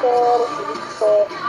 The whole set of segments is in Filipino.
share info.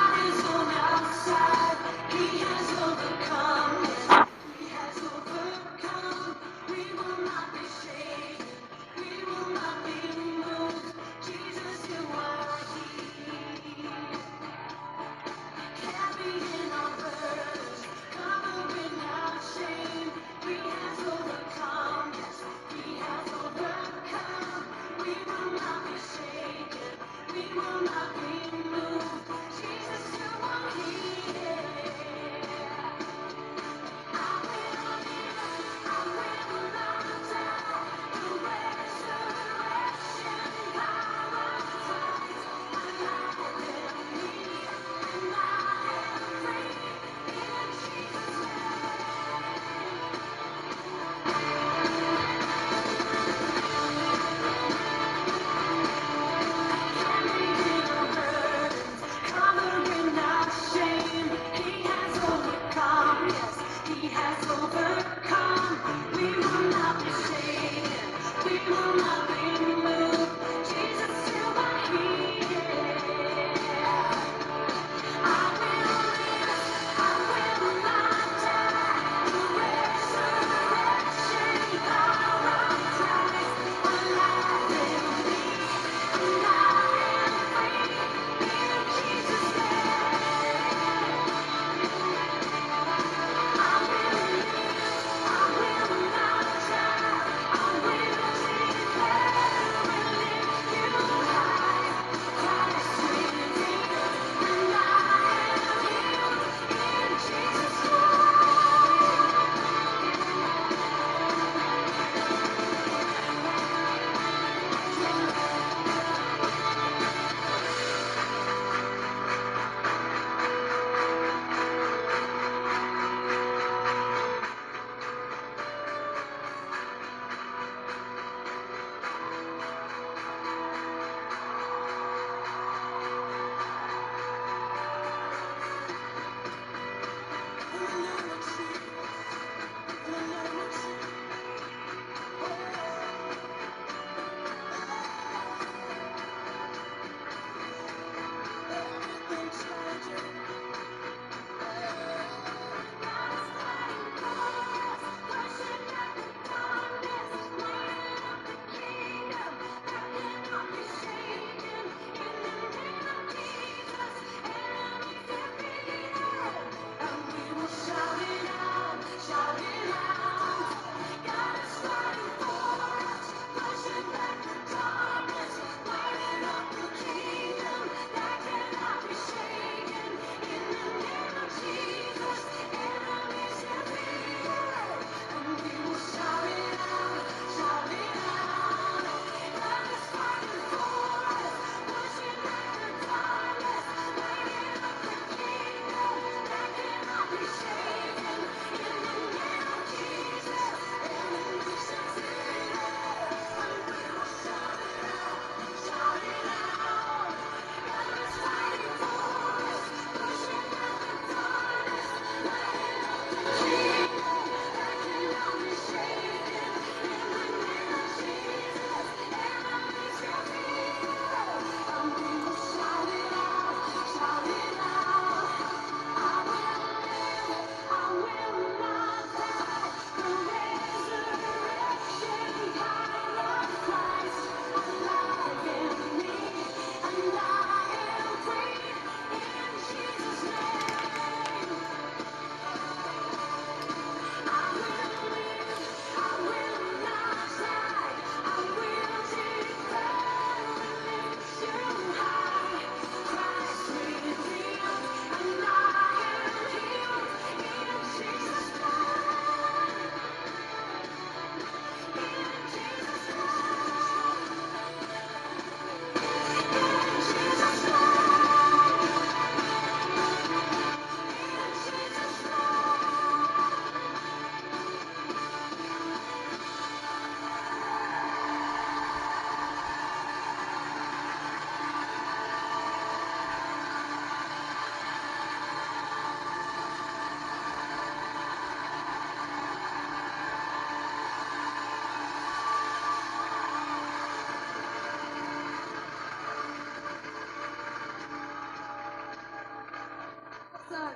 So,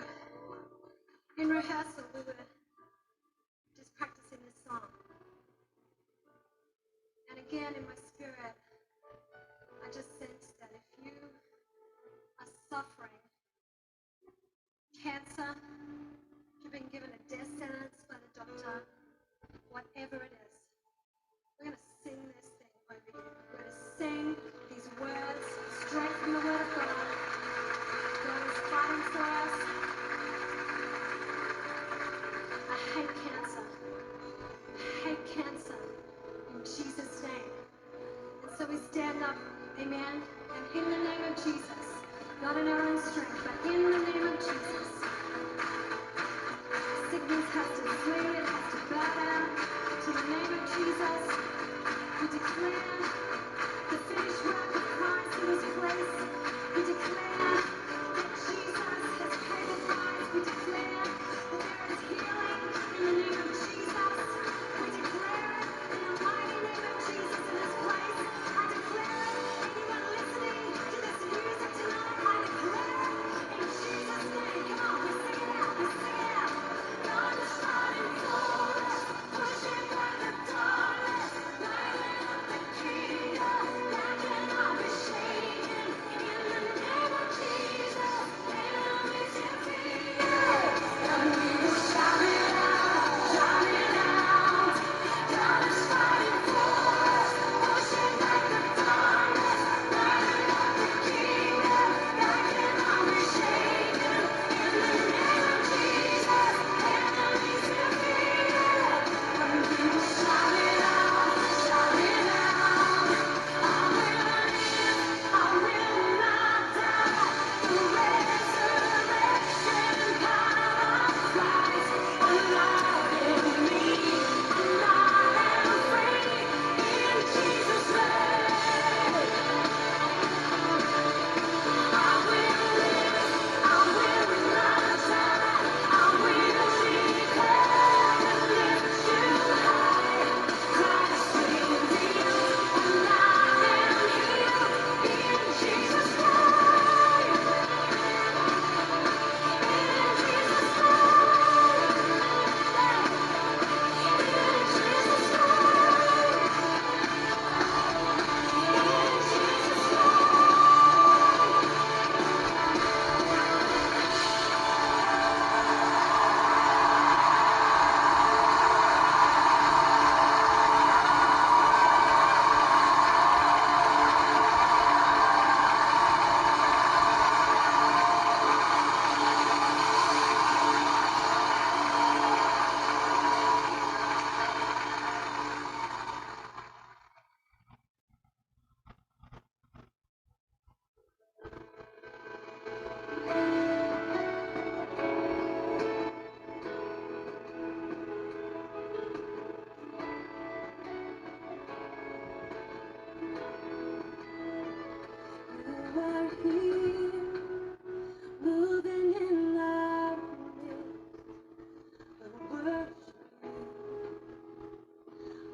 in rehearsal, we were just practicing this song. And again, in my spirit, I just sensed that if you are suffering cancer, you've been given a death sentence by the doctor, whatever it is, we're going to sing this thing over you. We're going to sing these words straight from the Word of God. God is fighting for us. I hate cancer. I hate cancer in Jesus' name. And so we stand up, amen, and in the name of Jesus, not in our own strength, but in the name of Jesus, sickness has to flee, it has to bow down to the name of Jesus. We declare the finished work of Christ in this place. We declare that Jesus has paid the price. We declare that there is healing in the name of Jesus. We declare it in the mighty name of Jesus in this place. I declare it. Anyone listening to this music tonight, I declare it in Jesus' name. Come on, we sing it out. We sing it out. God is fighting for us, pushing back the darkness, lighting up the kingdom. That cannot be shaken. In the name of Jesus, enemies defeated. And we will shout it out, shout it out. God is fighting for us, pushing back the darkness, lighting up the kingdom. That cannot be shaken. In the name of Jesus, enemies defeated. And we will shout it out, shout it out. I will live, I will not die. The resurrection power of Christ alive in me. And I am free in Jesus' name. I will live, I will not die. I will declare and lift you high. Christ revealed, and I am healed in Jesus' name. In Jesus' You are here, moving in our midst. I worship you,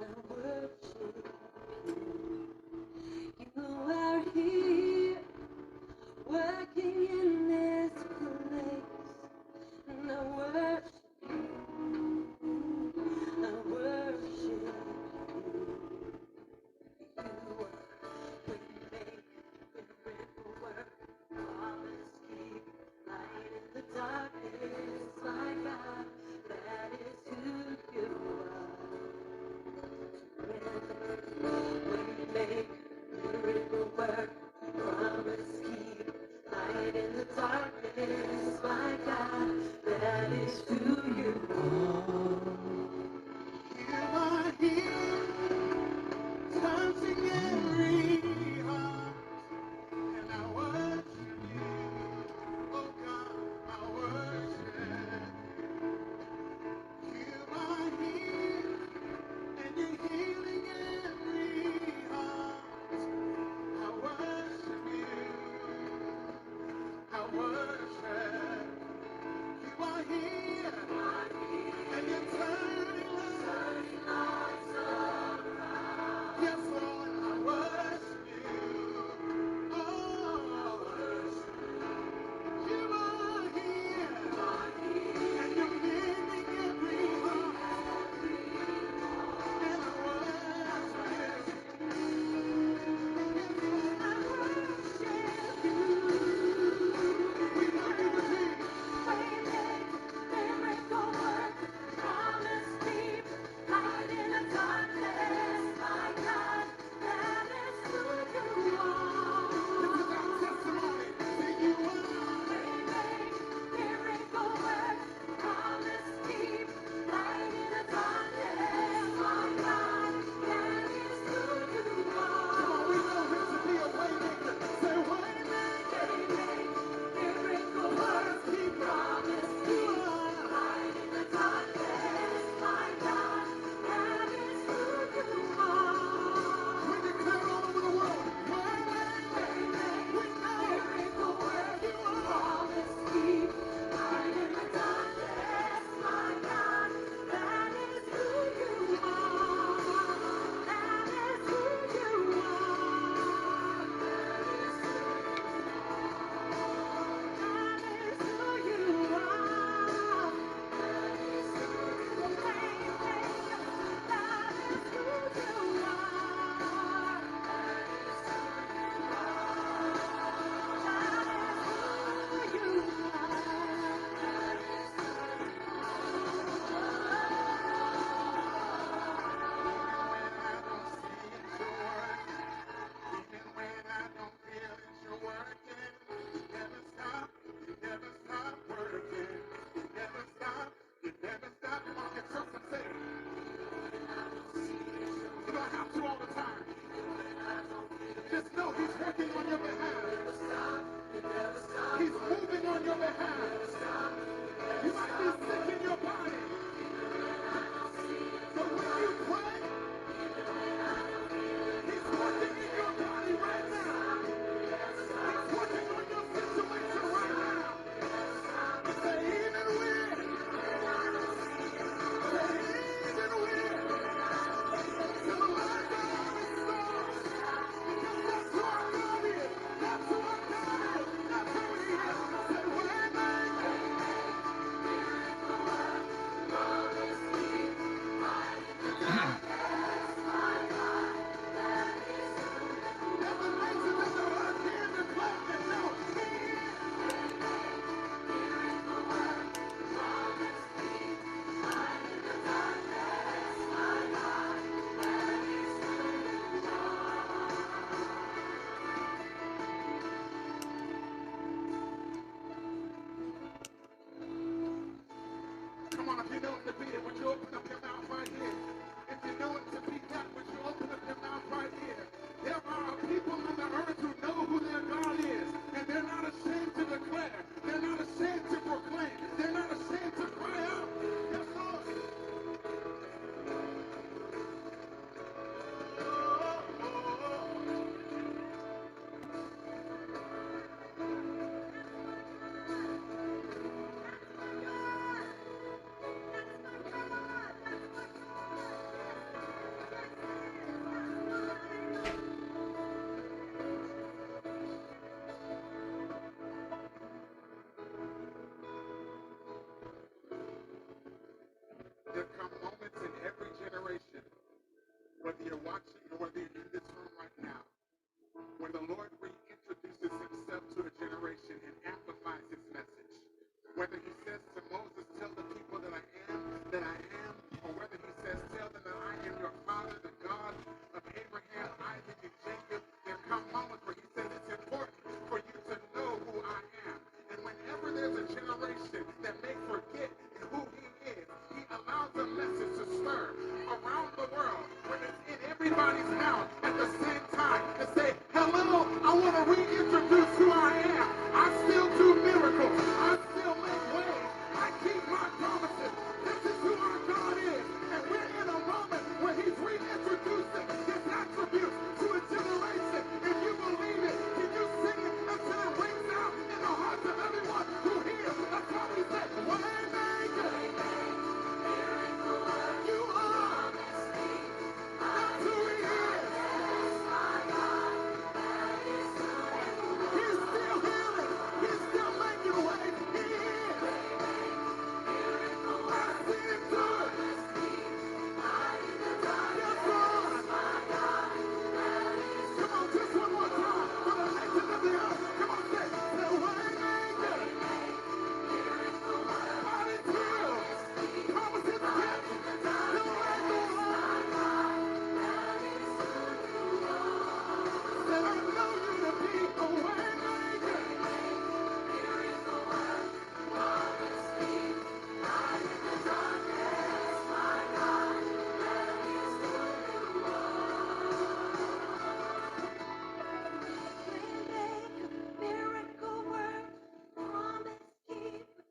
I worship you. You are here, working in this place. And I worship you, I worship you. Darkness, my God, that is who you are. You are here, touching every heart, and I worship you. Oh God, I worship you. You are here, and you're healing every heart. I worship you. I worship you're watching or whether you're in this room right now, when the Lord reintroduces himself to a generation and amplifies his message, whether he says to Moses, tell the people that I am, or whether he says, tell them that I am your father, the God of Abraham, Isaac, and Jacob, there come moments where he says it's important for you to know who I am. And whenever there's a generation that may forget who he is, he allows a message to stir around the world when it's in everybody's mouth at the same time to say, hello, I want to reintroduce who I am. I still do miracles. I still make ways. I keep my promises. This is who our God is. And we're in a moment where he's reintroducing his attributes to a generation. If you believe it, can you sing it until it rings out in the hearts of everyone who hears? That's why we say, Waymaker, you are. That's who he is. He's still healing. He's still making ways. He is. I see him do it. Yes, Lord. Come on, just one more time for the nations of the earth. Come on, say, the Waymaker. God is healed. Promises kept. Still reigns on. Said I know you to be a Waymaker. Waymaker, miracle work, promise keeper.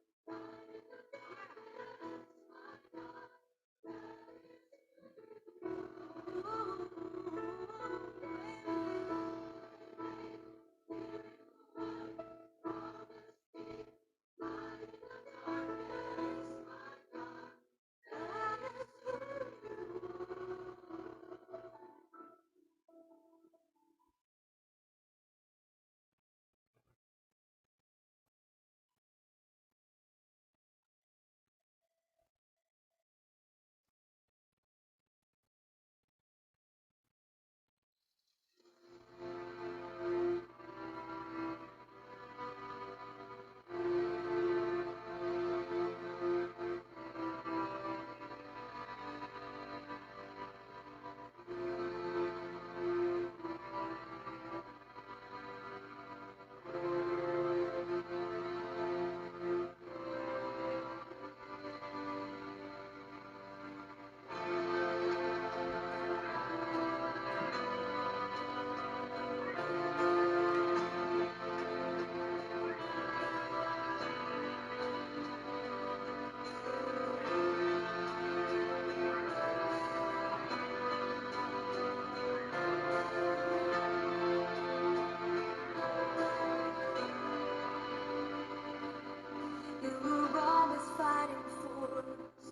You were always fighting for us.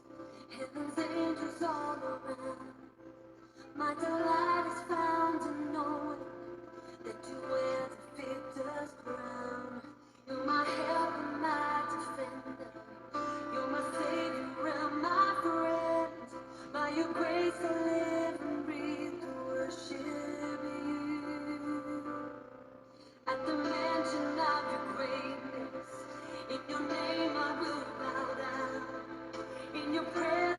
Heaven's angels all around. My delight is found in knowing that you wear the victor's crown. You're my help and my defender. You're my savior and my friend. By your grace I live and breathe to worship you. At the mention of your greatness, in your name I will bow down. In your presence.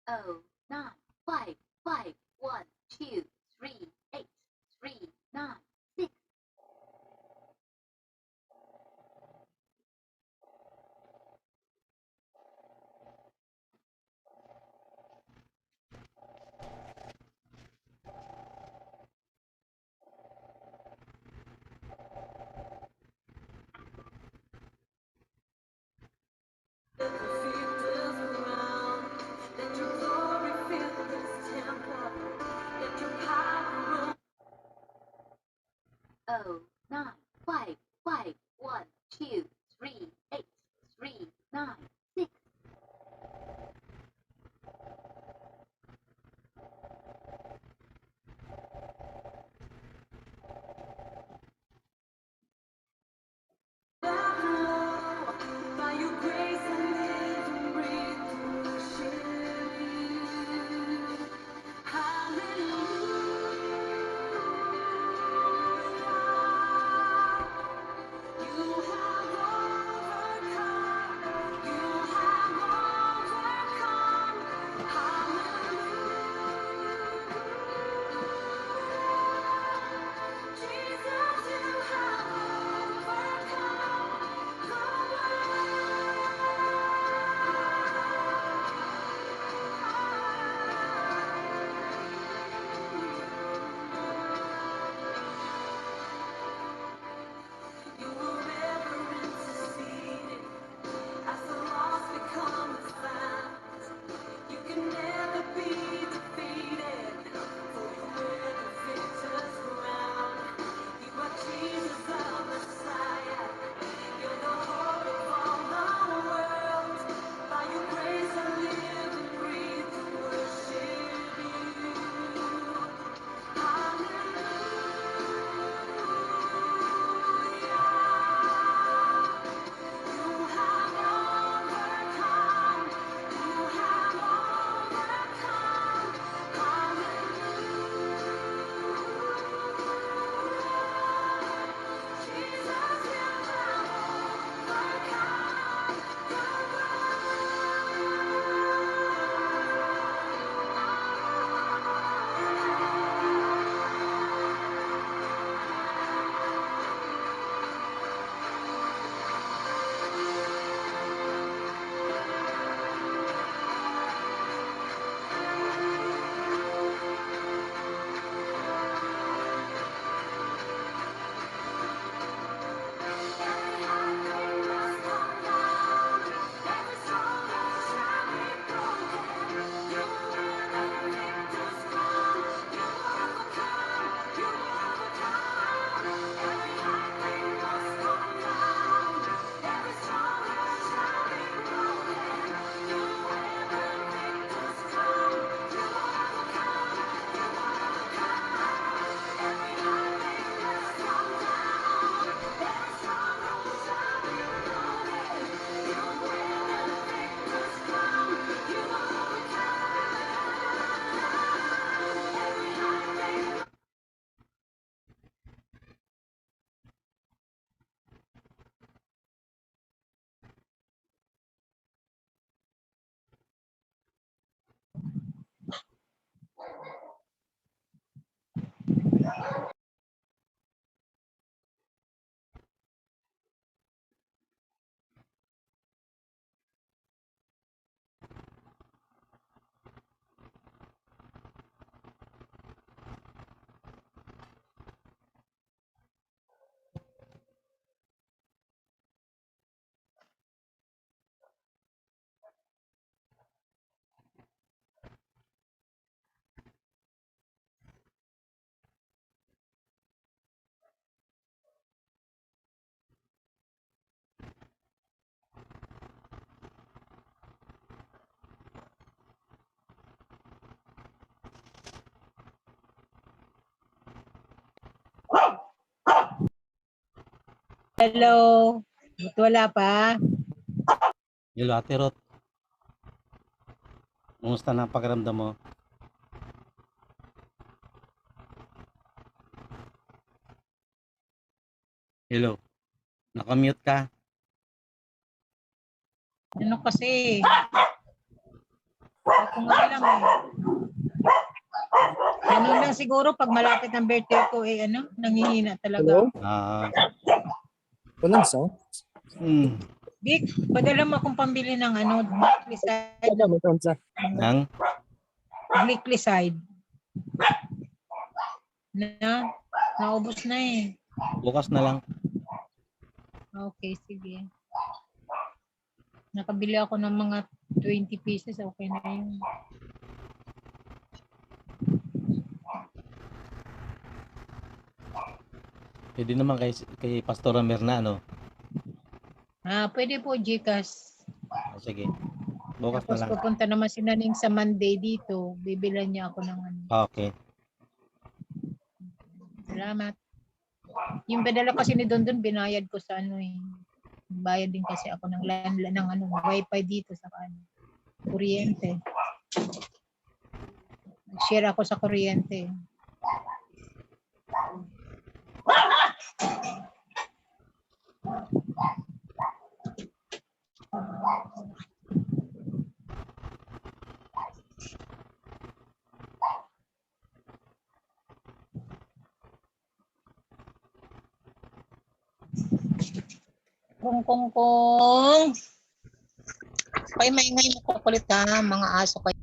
Oh, 9, 5, 5, 1, 2, 3, 8, 3, 9, 6. Let your glory fill this temple. Let your power roll. Oh, 9, 5, 5, 1, 2, 3, 8, 3, 9, 6. By your grace I live and breathe to worship you. Hello. Ba't wala pa? Hello, Ate Rot. Kumusta na ang pakiramdam mo? Hello. Nakamute ka? Ano kasi? Ako nga alam eh. Ano lang siguro pag malapit ng birthday ko nangihina talaga. Ah, Walang sound? Vic, padala mo akong pambili ng glycide. Ano mo sound sa? nang? Glycide. Naubos na eh. Bukas na lang. Okay, sige. Nakabili ako ng mga 20 pieces. Okay na yun. Pwede naman kay Pastora Mirna, no? Pwede po, Gcash. Sige. Bukas na Tapos lang. pupunta naman si Naning sa Monday dito. Bibilan niya ako ng Okay. Salamat. Yung padala kasi ni Dondon, binayad ko sa bayad din kasi ako ng wifi dito sa kuryente. Nag-share ako sa kuryente. Kung. Kaya maingay mo kukulit ka, mga aso kayo.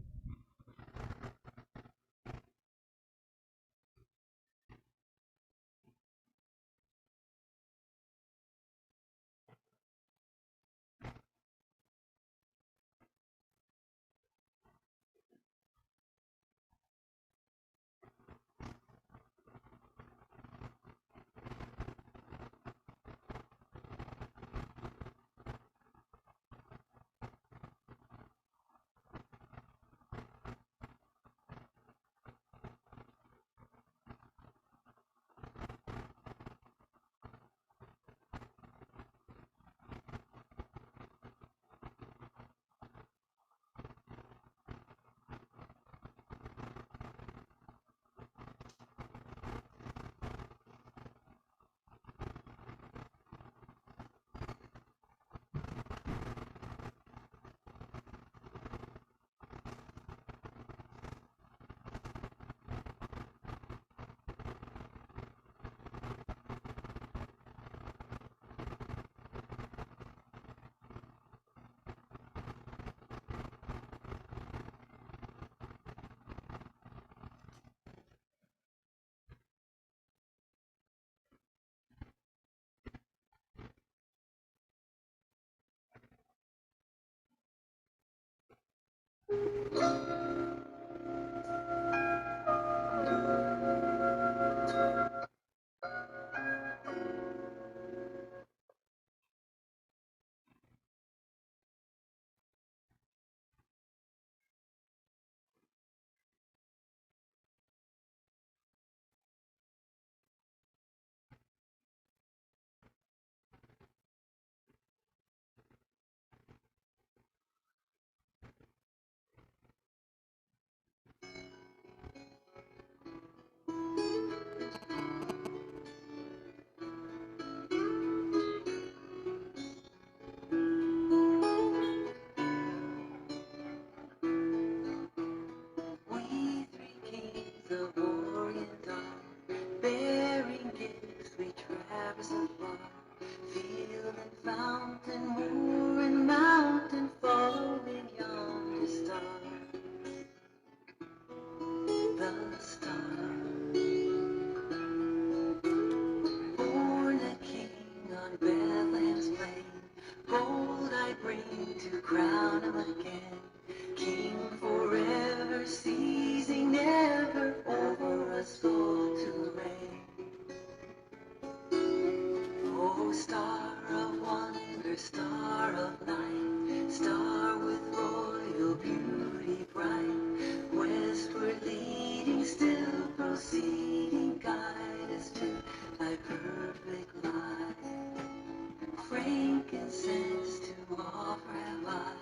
frankincense to offer have I,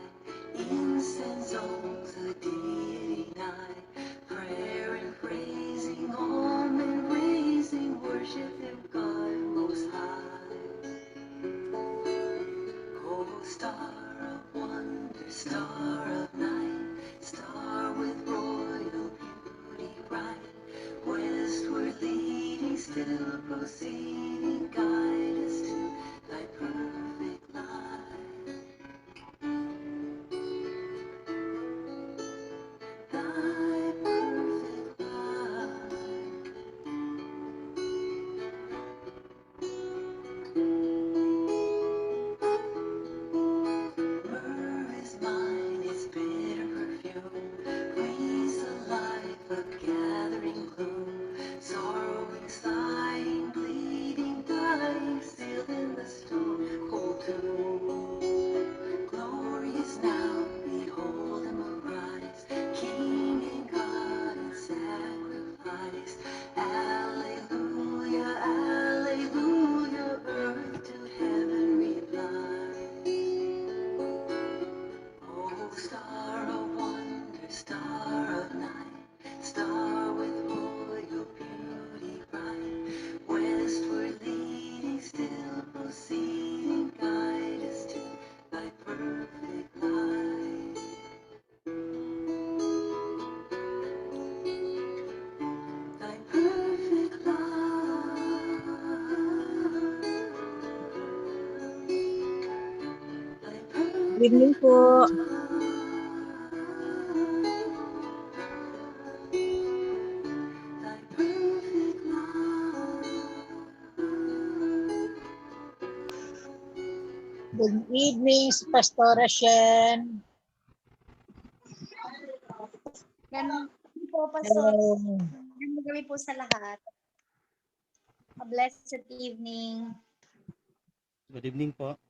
incense on the deity nigh, prayer and praising, almond raising, worship Him God most high. Oh, star of wonder, star of night, star with royal beauty bright, westward leading, still proceeding, guide us to thy perfect light. Thy perfect light. Myrrh is mine, its bitter perfume, breathes the life of gathering gloom, sorrowing, sighing, bleeding, dying, sealed in the stone cold tomb. Glory is now, behold Him arise, King and God in sacrifice. Alleluia, alleluia, earth to heaven replies. Oh, star of wonder, star of night, star with royal beauty bright, westward leading, still proceeding, guide us to thy perfect light. Thy perfect light. Thy Good evening po. Thy perfect light. Good evening, Pastora Shen. Ganun po, Pastor. Hello. Magandang gabi po sa lahat. A blessed evening. Good evening po.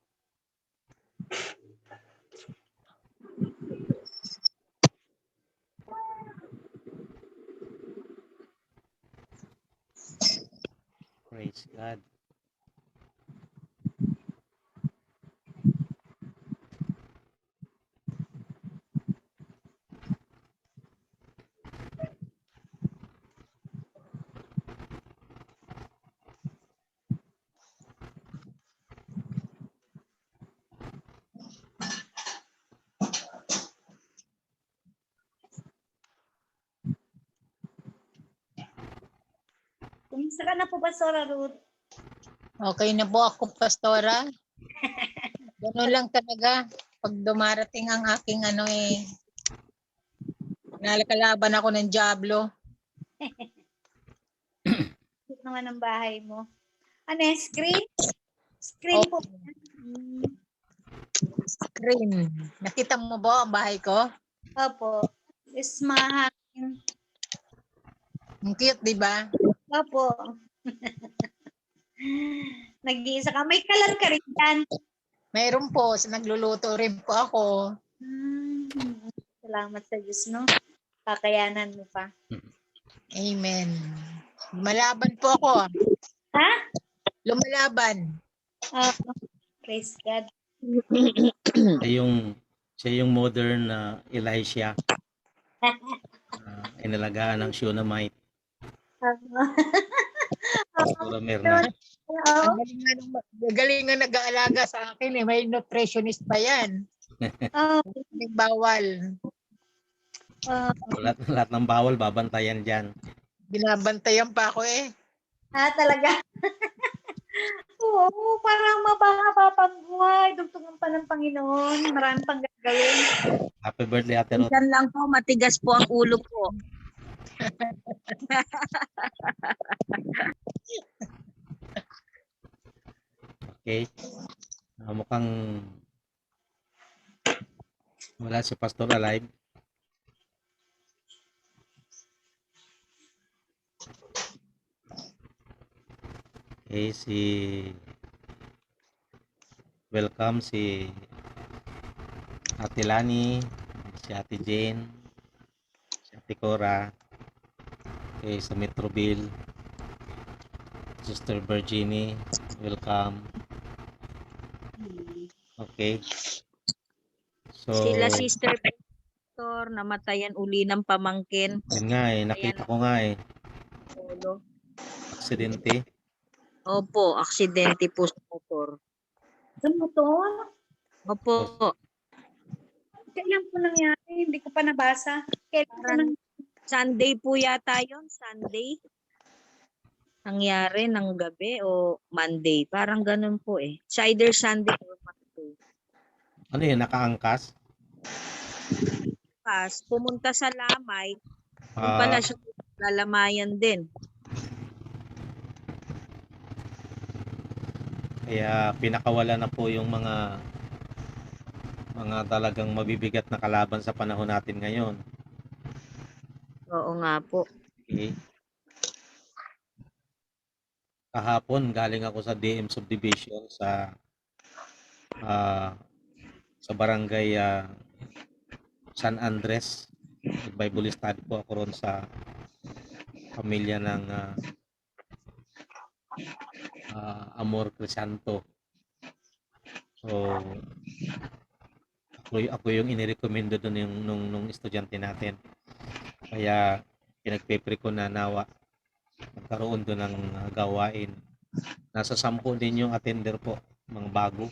Praise God. Kumusta ka na po, Pastora Ruth? Okay na po ako, Pastora. Ganun lang talaga. Pag dumarating ang aking nalakalaban ako ng Diablo. Ito naman ang bahay mo. Ano yan? Screen? Screen po. Screen. Nakita mo ba ang bahay ko? Opo. Is mahangin. Ang cute, di ba? Opo. Nag-iisa ka. May kalan ka rin yan. Mayroon po. Nagluluto rin po ako. Salamat sa Diyos, no? Kakayanan mo pa. Amen. Lumalaban po ako. Ha? Lumalaban. Praise God. Siya yung modern na Elisha. Inalagaan ng Shunammite. Pastora Merna. Oo. Ang galing nga nag-aalaga sa akin eh. May nutritionist pa yan. May bawal. Lahat ng bawal, babantayan dyan. Binabantayan pa ako eh. Talaga? Oo, parang mababa pang buhay. Dugtungan pa ng Panginoon. Marami pang gagawin. Happy birthday, Ate Ruth. Minsan lang po, matigas po ang ulo po. Okay. Mukhang wala si Pastor alive. Okay, welcome si Ate Lani, si Ate Jane, si Ate Cora, okay, sa Metroville, Sister Virginie, welcome. Okay. So, Sila Sister Victor, namatayan uli ng pamangkin. yun nga eh, nakita ko nga eh, Solo. aksidente. Opo, aksidente po sa motor. Sa motor? Opo, Kailan po nangyari? Hindi ko pa nabasa. Kailan po parang Sunday po yata yun, Sunday. Nangyari ng gabi o Monday. Parang ganun po eh. It's either Sunday or Monday. Ano yun, nakaangkas? Tapos, pumunta sa Lamay, yung Ah, pala siya lalamayan din. kaya pinakawala na po yung mga talagang mabibigat na kalaban sa panahon natin ngayon. Oo nga po. Okay. Kahapon galing ako sa DM subdivision sa barangay San Andres. Bible study po ako ron sa pamilya ng Amor Crisanto. So ako yung inirekomendo doon yung nung estudyante natin. Kaya pinagpipre ko na nawa magkaroon doon ng gawain. Nasa 10 din yung attender po, mga bago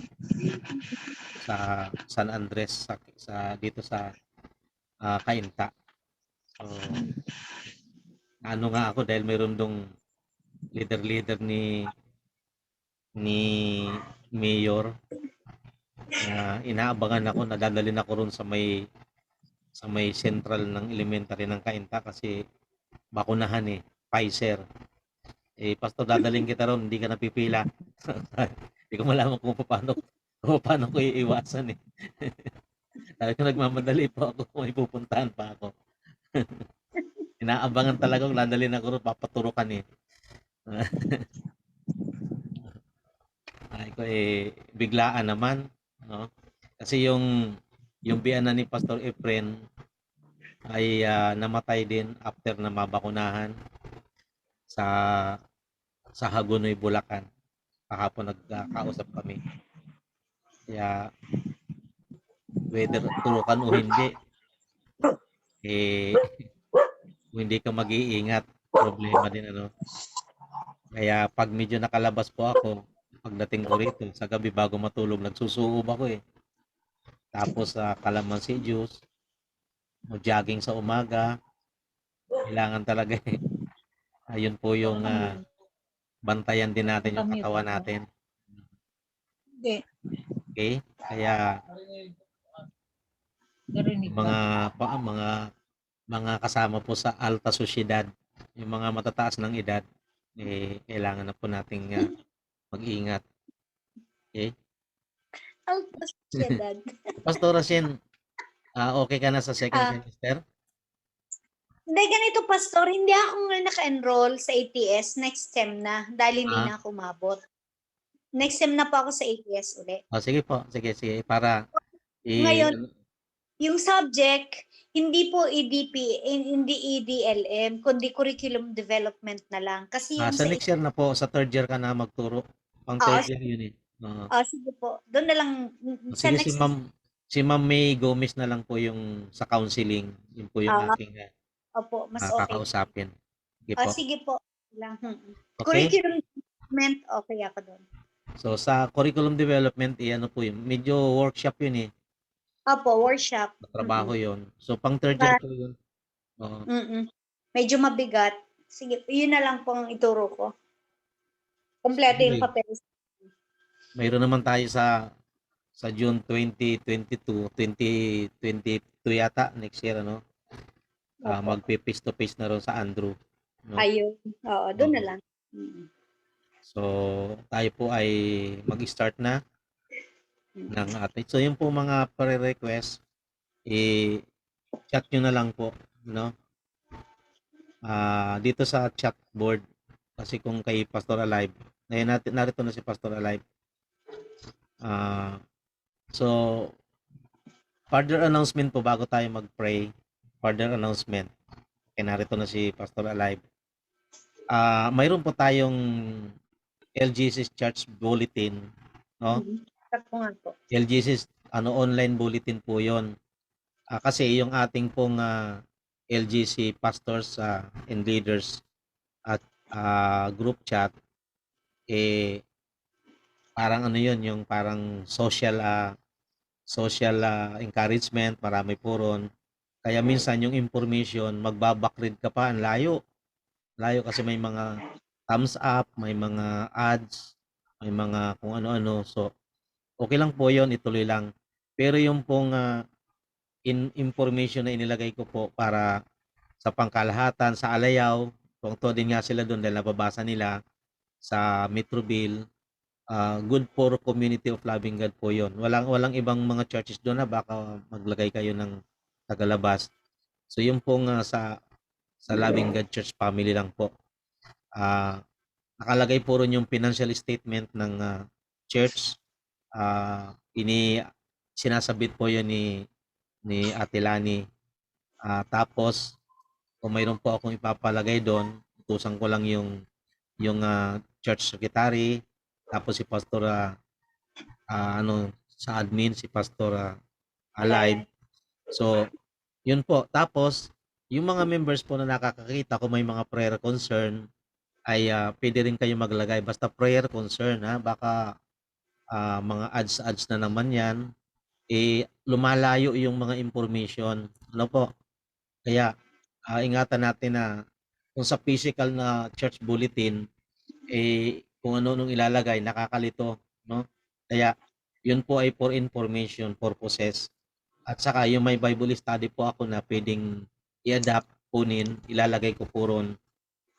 sa San Andres sa dito sa Cainta. So, ano nga ako dahil mayroon dong leader ni Mayor na inaabangan ako, nadadalhin ako ron sa may central ng elementary ng Cainta kasi bakunahan eh, Pfizer. Eh, pastor, dadaling kita ron, hindi ka napipila. Hindi ko malaman kung paano ko iiwasan eh. Sabi ko, nagmamadali po ako kung may pupuntahan pa ako. Inaabangan talaga kung dadalhin ako ron, papaturukan eh. Ay ko eh, biglaan naman, no? Kasi yung biyanan ni Pastor Efren ay namatay din after na mabakunahan sa Hagonoy, Bulacan. Kahapon nagkausap kami. Kaya whether turukan o hindi, eh kung hindi ka mag-iingat, problema din ano. Kaya pag medyo nakalabas po ako, pagdating ko rito, sa gabi bago matulog, nagsusuob ako eh. Tapos kalamansi juice, o jogging sa umaga, kailangan talaga eh. Ayun po yung bantayan din natin yung katawan natin. Hindi. Okay? Kaya Narinig ba? mga kasama po sa alta sosyedad, yung mga matataas ng edad, eh kailangan na po nating mag-ingat. Okay? Alta Sociedad. Pastor Shen, okay ka na sa second semester? Hindi, ganito, Pastor. Hindi ako nga naka-enroll sa ATS. Next sem na. Dahil hindi na ako umabot. Next sem na po ako sa ATS ulit. Sige po. Sige. Para Ngayon, yung subject, hindi po EDP, hindi EDLM, kundi curriculum development na lang. Kasi yung sa next year na po, sa third year ka na magturo. Pang third year yun eh. sige po. Doon na lang. Sa Sige, next si Ma'am May Gomez na lang po yung sa counseling. Yun po yung aking opo, mas okay. kakausapin. Sige po. Sige po. Lang. Okay? Curriculum development, okay ako doon. So, sa curriculum development, ano po yun? Medyo workshop yun eh. Opo, workshop. Trabaho yun. So, pang third year po yun. Medyo mabigat. Sige, yun na lang pong ituro ko. Kompleto yung papel. Mayroon naman tayo sa June 2022 yata, next year, ano? Magpe-face to face na ron sa Andrew. No? Ayun. Oo, doon na lang. So, tayo po ay mag-start na ng atin. So, yung po mga pre-request, chat nyo na lang po, no? Dito sa chat board, kasi kung kay Pastor Alive, narito na si Pastor Alive. So, further announcement po bago tayo mag-pray. Further announcement. Kaya narito na si Pastor Alive. Mayroon po tayong LGC Church Bulletin, no? Tap ko nga po. LGC online bulletin po 'yon. Kasi yung ating pong LGC pastors and leaders at group chat parang ano 'yun, yung parang social encouragement, marami po ron. Kaya minsan yung information magba-backread ka pa, ang layo. Layo kasi may mga thumbs up, may mga ads, may mga kung ano-ano. So, okay lang po 'yon, ituloy lang. Pero yung pong information na inilagay ko po para sa pangkalahatan, sa Alayaw, tuwang-tuwa din nga sila doon dahil nababasa nila sa Metroville. Good for Community of Loving God po 'yon. Walang ibang mga churches doon na baka maglagay kayo ng tagalabas. So yung pong sa Loving God Church Family lang po. Nakalagay po ron yung financial statement ng church. Sinasabit po 'yon ni Ate Lani. Tapos kung mayroon po akong ipapalagay doon, utusan ko lang yung church secretary, tapos si Pastor sa admin si Pastor Alive. So, yun po. Tapos yung mga members po na nakakakita kung may mga prayer concern ay pwede rin kayo maglagay basta prayer concern baka mga ads na naman yan lumalayo yung mga information. Ano po? Kaya ingatan natin na kung sa physical na church bulletin kung ano nung ilalagay nakakalito, no? Kaya yun po ay for information purposes. At saka yung may Bible study po ako na pwedeng i-adapt, kunin, ilalagay ko po ron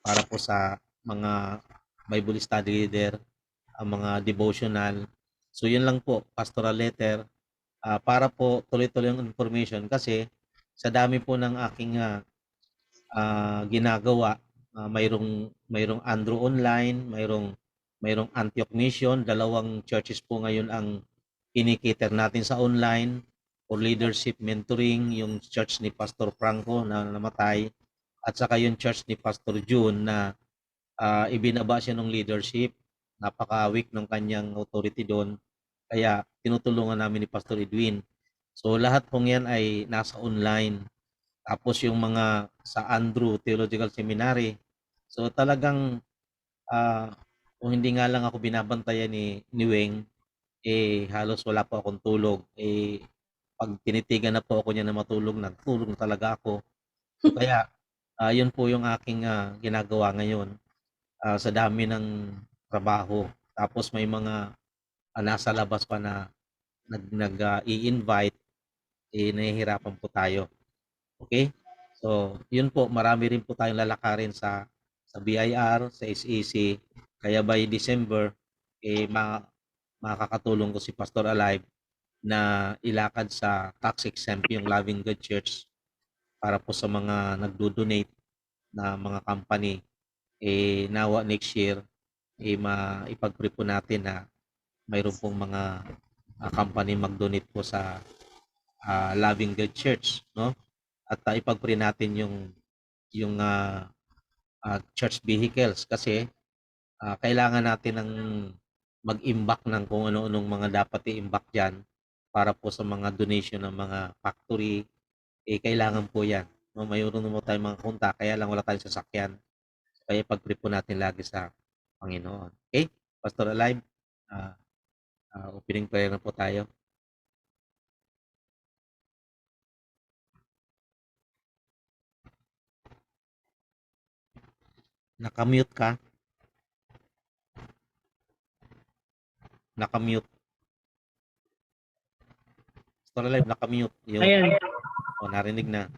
para po sa mga Bible study leader, mga devotional. So yun lang po, pastoral letter, para po tuloy-tuloy yung information kasi sa dami po ng aking ginagawa, mayroong Andrew Online, mayroong Antioch Mission, dalawang churches po ngayon ang kinikater natin sa online for leadership mentoring, yung church ni Pastor Franco na namatay at saka yung church ni Pastor June na ibinaba siya ng leadership. Napaka-weak ng kanyang authority doon. Kaya tinutulungan namin ni Pastor Edwin. So lahat pong yan ay nasa online. Tapos yung mga sa Andrew Theological Seminary. So talagang kung hindi nga lang ako binabantayan ni Weng, halos wala po akong tulog. Pag tinitigan na po ako niya na matulog, nagtulog na talaga ako. So kaya yun po yung aking ginagawa ngayon sa dami ng trabaho. Tapos may mga nasa labas pa na i-invite, nahihirapan po tayo. Okay? So, yun po, marami rin po tayong lalakarin sa BIR, sa SEC. Kaya by December, makakatulong ko si Pastor Alive na ilakad sa tax exempt yung Loving God Church para po sa mga nagdo-donate na mga company. Nawa next year, ipag-pray po natin na mayroon pong mga company mag-donate po sa Loving God Church, no? At ipag-pray natin yung church vehicles kasi kailangan natin ng mag-imbak ng kung ano-anong mga dapat i-imbak diyan para po sa mga donation ng mga factory. Kailangan po yan. No? Mayroon naman tayong mga kontak, kaya lang wala tayong sasakyan. Kaya pag-pray po natin lagi sa Panginoon. Okay? Pastor Alive, opening prayer na po tayo. Nakamute ka. Nakamute. Pastor Alive, nakamute. Yun. Ayan. Narinig na.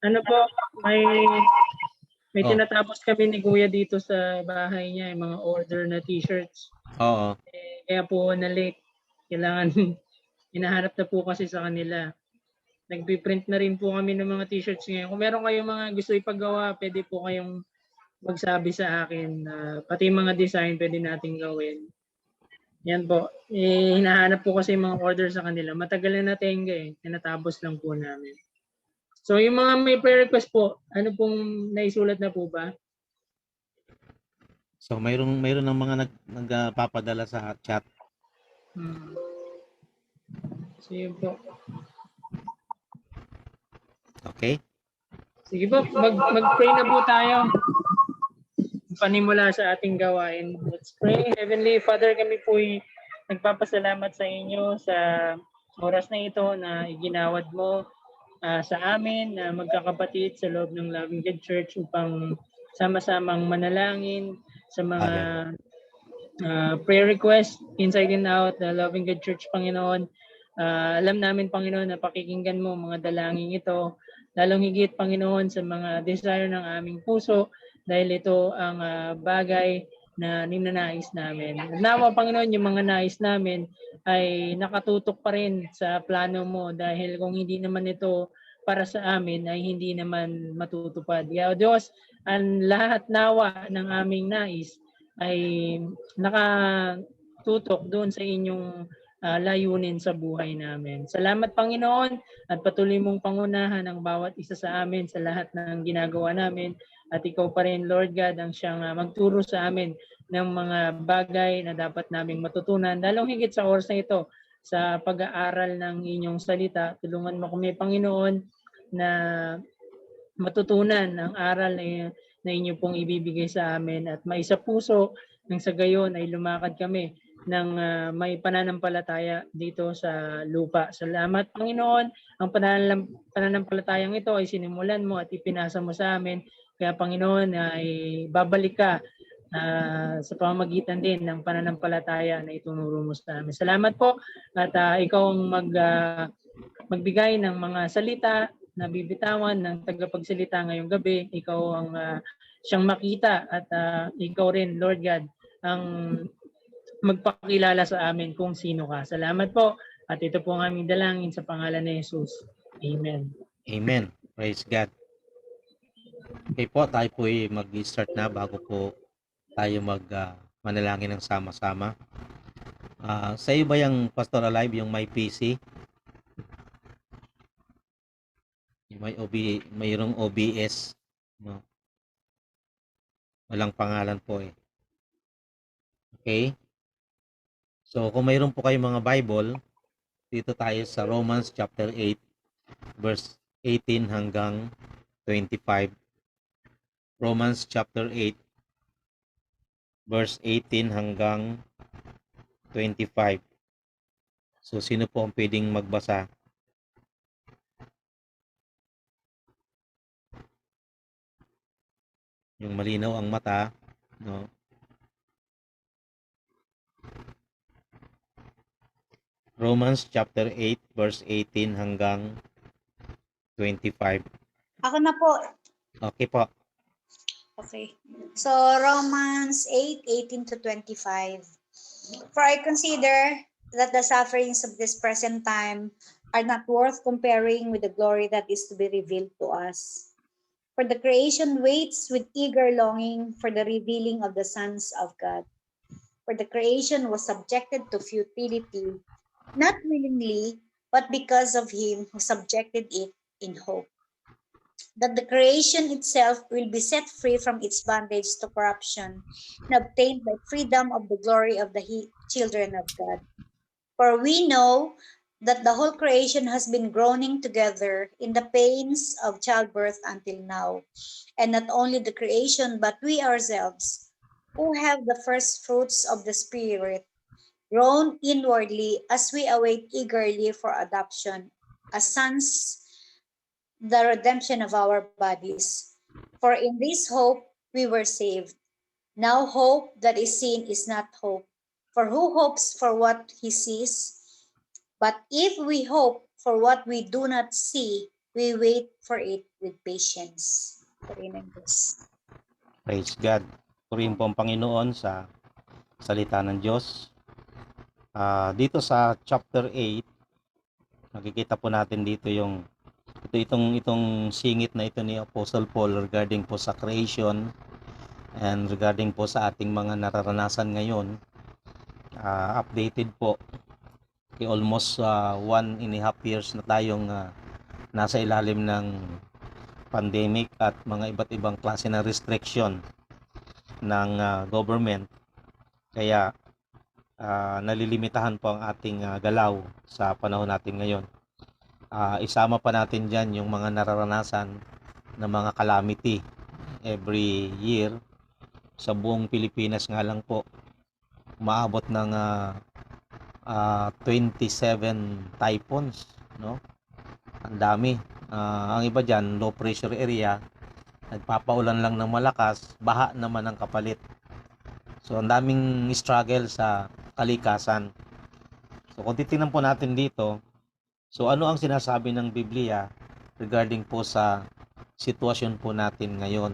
Ano po, may tinatapos kami ni Kuya dito sa bahay niya, yung mga order na t-shirts. Oo. Kaya po na-late. Kailangan, hinahanap na po kasi sa kanila. Nagpiprint na rin po kami ng mga t-shirts ngayon. Kung meron kayong mga gusto ipagawa, pwede po kayong magsabi sa akin. Pati mga design pwede natin gawin. Yan po. Hinahanap po kasi yung mga order sa kanila. Matagal na natenga Tinatapos lang po namin. So yung mga may prayer request po, ano pong naisulat na po ba? So mayroon ng mga nagpapadala sa chat. Hmm. Sige po. Okay? Sige po, mag-pray na po tayo. Panimula sa ating gawain. Let's pray. Heavenly Father, kami po'y nagpapasalamat sa inyo sa oras na ito na iginawad mo sa amin na magkakapatid sa loob ng Loving God Church upang sama-samang manalangin sa mga prayer request inside and out the Loving God Church, Panginoon. Alam namin, Panginoon, na pakikinggan mo mga dalangin ito, lalong higit, Panginoon, sa mga desire ng aming puso dahil ito ang bagay na ninanais namin. Nawa, Panginoon, yung mga nais namin ay nakatutok pa rin sa plano mo dahil kung hindi naman ito para sa amin ay hindi naman matutupad. O Diyos, ang lahat nawa ng aming nais ay nakatutok doon sa inyong layunin sa buhay namin. Salamat, Panginoon, at patuloy mong pangunahan ang bawat isa sa amin sa lahat ng ginagawa namin. At ikaw pa rin, Lord God, ang siyang magturo sa amin ng mga bagay na dapat naming matutunan. Lalong higit sa oras na ito, sa pag-aaral ng inyong salita, tulungan mo kami, Panginoon, na matutunan ang aral na inyo pong ibibigay sa amin at maisa puso nang sa gayon ay lumakad kami ng may pananampalataya dito sa lupa. Salamat, Panginoon. Ang pananampalatayang ito ay sinimulan mo at ipinasa mo sa amin. Kaya, Panginoon, ay babalik ka sa pamamagitan din ng pananampalataya na itunuro mo sa amin. Salamat po at ikaw ang magbigay ng mga salita na bibitawan ng tagapagsalita ngayong gabi. Ikaw ang siyang makita at ikaw rin, Lord God, ang magpakilala sa amin kung sino ka. Salamat po at ito po ang aming dalangin sa pangalan ni Jesus. Amen. Amen. Praise God. Okay po, tayo po mag-start na bago po tayo manalangin ng sama-sama. Sa iyo ba yung Pastor Alive, yung may PC? Mayroong OBS, no? Walang pangalan po eh. Okay? So, kung mayroon po kayong mga Bible, dito tayo sa Romans chapter 8, verse 18 hanggang 25. Romans chapter 8, verse 18 hanggang 25. So, sino po ang pwedeng magbasa? Yung malinaw ang mata, no? Romans chapter 8, verse 18 hanggang 25. Ako na po. Okay po. Okay. So, Romans 8:18 to 25. For I consider that the sufferings of this present time are not worth comparing with the glory that is to be revealed to us. For the creation waits with eager longing for the revealing of the sons of God. For the creation was subjected to futility, not willingly, but because of him who subjected it in hope, that the creation itself will be set free from its bondage to corruption and obtained by freedom of the glory of the children of God. For we know that the whole creation has been groaning together in the pains of childbirth until now, and not only the creation, but we ourselves, who have the first fruits of the Spirit, groan inwardly as we await eagerly for adoption as sons, the redemption of our bodies. For in this hope we were saved. Now hope that is seen is not hope. For who hopes for what he sees? But if we hope for what we do not see, we wait for it with patience. Praise God. Purihin po ang Panginoon sa salita ng Diyos. Dito sa chapter 8, nakikita po natin dito itong singit na ito ni Apostle Paul regarding po sa creation and regarding po sa ating mga nararanasan ngayon. Updated po. Almost 1.5 years na tayong nasa ilalim ng pandemic at mga iba't ibang klase ng restriction ng government. Kaya nalilimitahan po ang ating galaw sa panahon natin ngayon. Isama pa natin dyan yung mga nararanasan ng mga calamity every year. Sa buong Pilipinas nga lang po, umaabot ng 27 typhoons, no? Ang dami. Ang iba dyan, low pressure area, nagpapaulan lang ng malakas, baha naman ang kapalit. So, ang daming struggle sa kalikasan. So, kung titingnan po natin dito, so ano ang sinasabi ng Biblia regarding po sa sitwasyon po natin ngayon?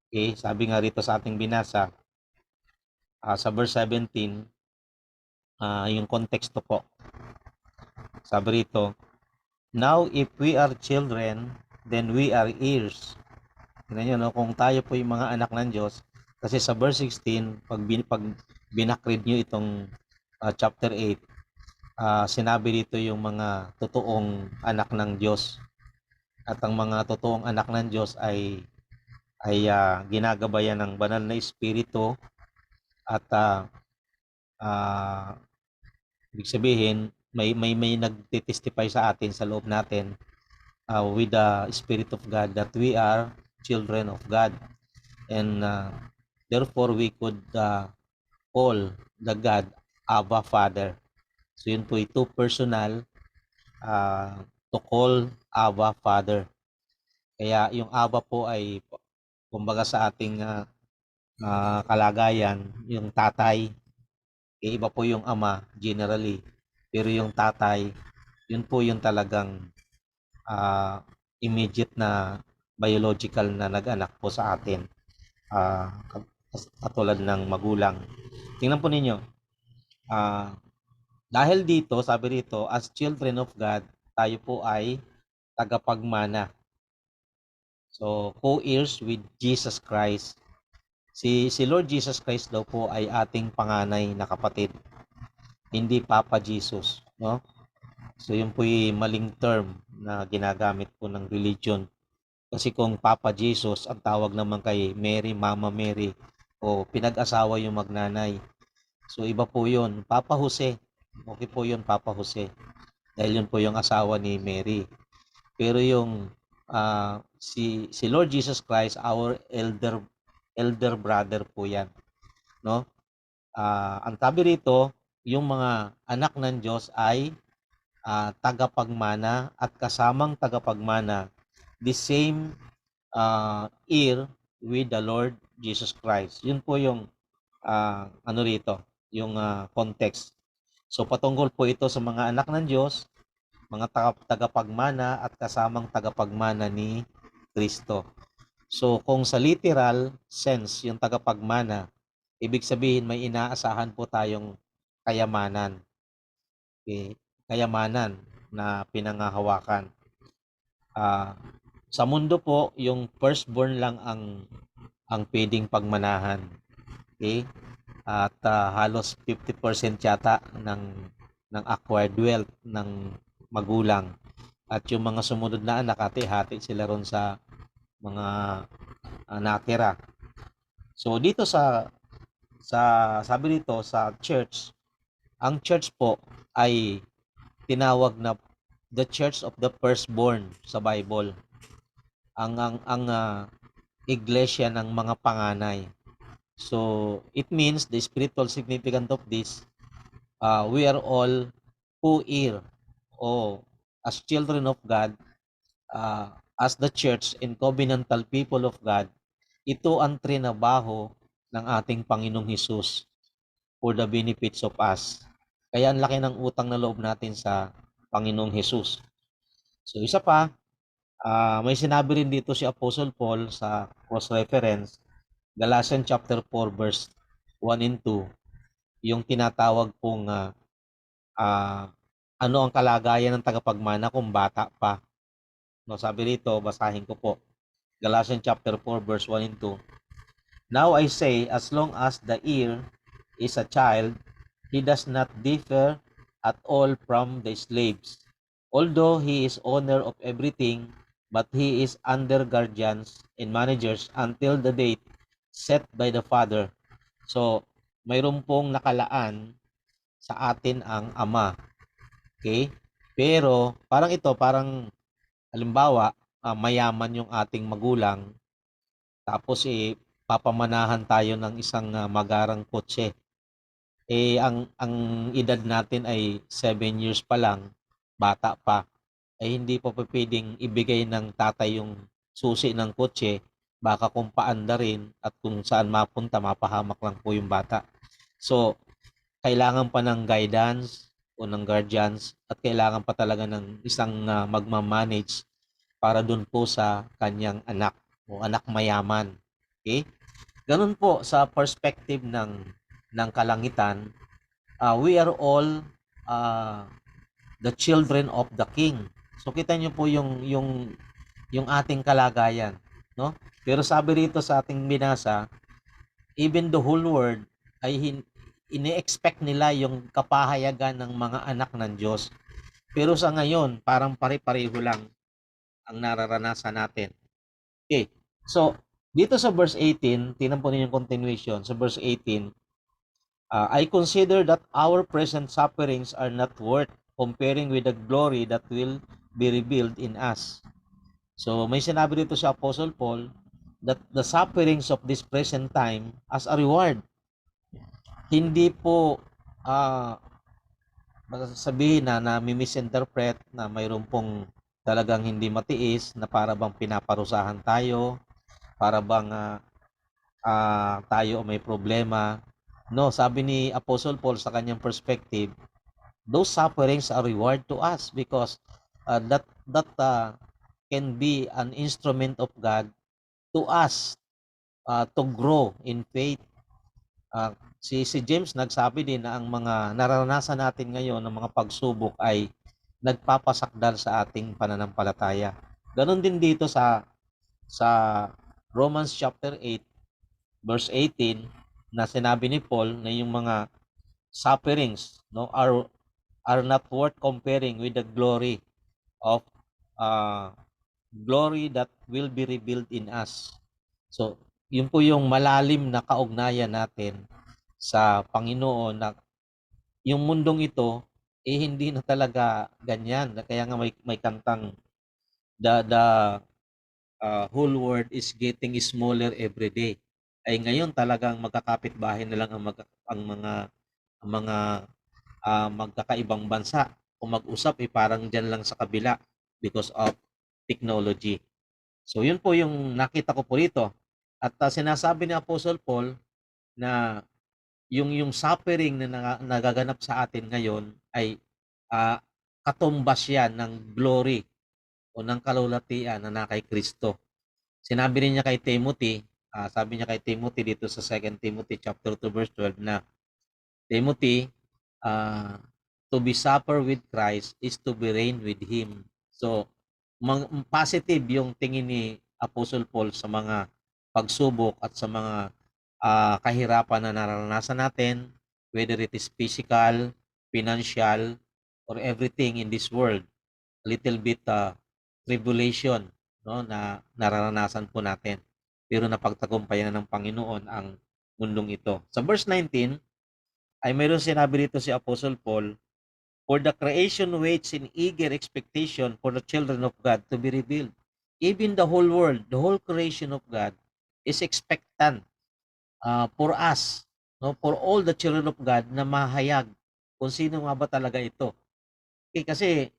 Okay, sabi nga rito sa ating binasa, sa verse 17, yung konteksto po. Sabi rito, now if we are children, then we are heirs. Tingnan nyo, no? Kung tayo po yung mga anak ng Diyos, kasi sa verse 16, pag binakread nyo itong chapter 8, sinabi dito yung mga totoong anak ng Diyos. At ang mga totoong anak ng Diyos ay ginagabayan ng banal na espiritu at ibig sabihin may nagtitestify sa atin sa loob natin with the Spirit of God that we are children of God, and therefore we could call the God Abba Father. So yun po ito personal to call Abba Father. Kaya yung Abba po ay kumbaga sa ating kalagayan, yung tatay, iba po yung ama generally, pero yung tatay, yun po yung talagang immediate na biological na nag-anak po sa atin, katulad ng magulang. Tingnan po ninyo, dahil dito, sabi rito, as children of God, tayo po ay tagapagmana. So, co-heirs with Jesus Christ. Si Lord Jesus Christ daw po ay ating panganay na kapatid, hindi Papa Jesus, no? So yun po yung maling term na ginagamit po ng religion. Kasi kung Papa Jesus, ang tawag naman kay Mary, Mama Mary, o pinag-asawa yung magnanay. So iba po yun, Papa Jose. Okay po yun, Papa Jose. Dahil yun po yung asawa ni Mary. Pero yung si Lord Jesus Christ, our elder brother po yan, no? Ang sabi rito, yung mga anak ng Diyos ay tagapagmana at kasamang tagapagmana, the same heir with the Lord Jesus Christ. Yun po yung ano rito, yung context. So patungkol po ito sa mga anak ng Diyos, mga tagapagmana at kasamang tagapagmana ni Kristo. So kung sa literal sense yung tagapagmana, ibig sabihin may inaasahan po tayong kayamanan. Okay? Kayamanan na pinangahawakan. Sa mundo po, yung firstborn lang ang pwedeng pagmanahan. Okay? At halos 50% yata ng acquired wealth ng magulang. At yung mga sumunod na anak, hati-hati sila ron sa mga natira. So dito sa sabi dito sa church, ang church po ay tinawag na the church of the firstborn sa Bible. Ang iglesia ng mga panganay. So it means the spiritual significance of this, we are all co-heir as children of God, as the church and covenantal people of God. Ito ang trinabaho ng ating Panginoong Hesus for the benefits of us. Kaya ang laki ng utang na loob natin sa Panginoong Hesus. So isa pa, may sinabi rin dito si Apostle Paul sa cross-reference, Galatians chapter 4 verse 1 and 2, yung tinatawag pong ano ang kalagayan ng tagapagmana kung bata pa. No, sabi rito, basahin ko po. Galatians chapter 4 verse 1 and 2. Now I say, as long as the heir is a child, he does not differ at all from the slaves, although he is owner of everything, but he is under guardians and managers until the date set by the father. So, mayroon pong nakalaan sa atin ang Ama. Okay? Pero parang halimbawa, mayaman yung ating magulang, tapos papamanahan tayo ng isang magarang kotse. Ang edad natin ay 7 years pa lang, bata pa, ay hindi pa pwedeng ibigay ng tatay yung susi ng kotse, baka kung paanda rin at kung saan mapunta, mapahamak lang po yung bata. So, kailangan pa ng guidance o ng guardians at kailangan pa talaga ng isang magmamanage para dun po sa kanyang anak o anak mayaman. Okay? Ganun po sa perspective ng kalangitan, we are all the children of the king. So kita niyo po yung ating kalagayan, no? Pero sabi rito sa ating binasa, even the whole world ay ini-expect nila yung kapahayagan ng mga anak ng Diyos. Pero sa ngayon, parang pare-pareho lang ang nararanasan natin. Okay. So, dito sa verse 18, tingnan po ninyo yung continuation. Sa verse 18, I consider that our present sufferings are not worth comparing with the glory that will be revealed in us. So, may sinabi dito si Apostle Paul that the sufferings of this present time as a reward. Hindi po sabihin na misinterpret na mayroon pong talagang hindi matiis na para bang pinaparusahan tayo, para bang tayo may problema. No, sabi ni Apostle Paul sa kanyang perspective, those sufferings are reward to us because that can be an instrument of God to us to grow in faith. Si James nagsabi din na ang mga nararanasan natin ngayon ng mga pagsubok ay nagpapasakdal sa ating pananampalataya. Ganon din dito sa Romans chapter 8 verse 18 na sinabi ni Paul na yung mga sufferings are not worth comparing with the glory of glory that will be revealed in us. So, yun po yung malalim na kaugnayan natin sa Panginoon na yung mundong ito hindi na talaga ganyan. Kaya nga may kantang the whole world is getting smaller every day. Ay ngayon talagang magkakapitbahay na lang ang mga magkakaibang bansa. Kung mag-usap parang diyan lang sa kabila because of technology. So yun po yung nakita ko po rito. At sinasabi ni Apostle Paul na yung suffering na nagaganap sa atin ngayon ay katumbas yan ng glory o ng kalulatian na kay Kristo. Sinabi rin niya kay Timothy, sabi niya kay Timothy dito sa 2 Timothy chapter 2 verse 12 na Timothy, to be suffer with Christ is to be reign with Him. So, positive yung tingin ni Apostle Paul sa mga pagsubok at sa mga kahirapan na naranasan natin, whether it is physical, financial, or everything in this world. A little bit tribulation, no, na nararanasan po natin. Pero napagtagumpayan ng Panginoon ang mundong ito. Sa verse 19, ay mayroon sinabi dito si Apostle Paul, for the creation waits in eager expectation for the children of God to be revealed. Even the whole world, the whole creation of God is expectant for us, no, for all the children of God na mahayag kung sino nga ba talaga ito. Kasi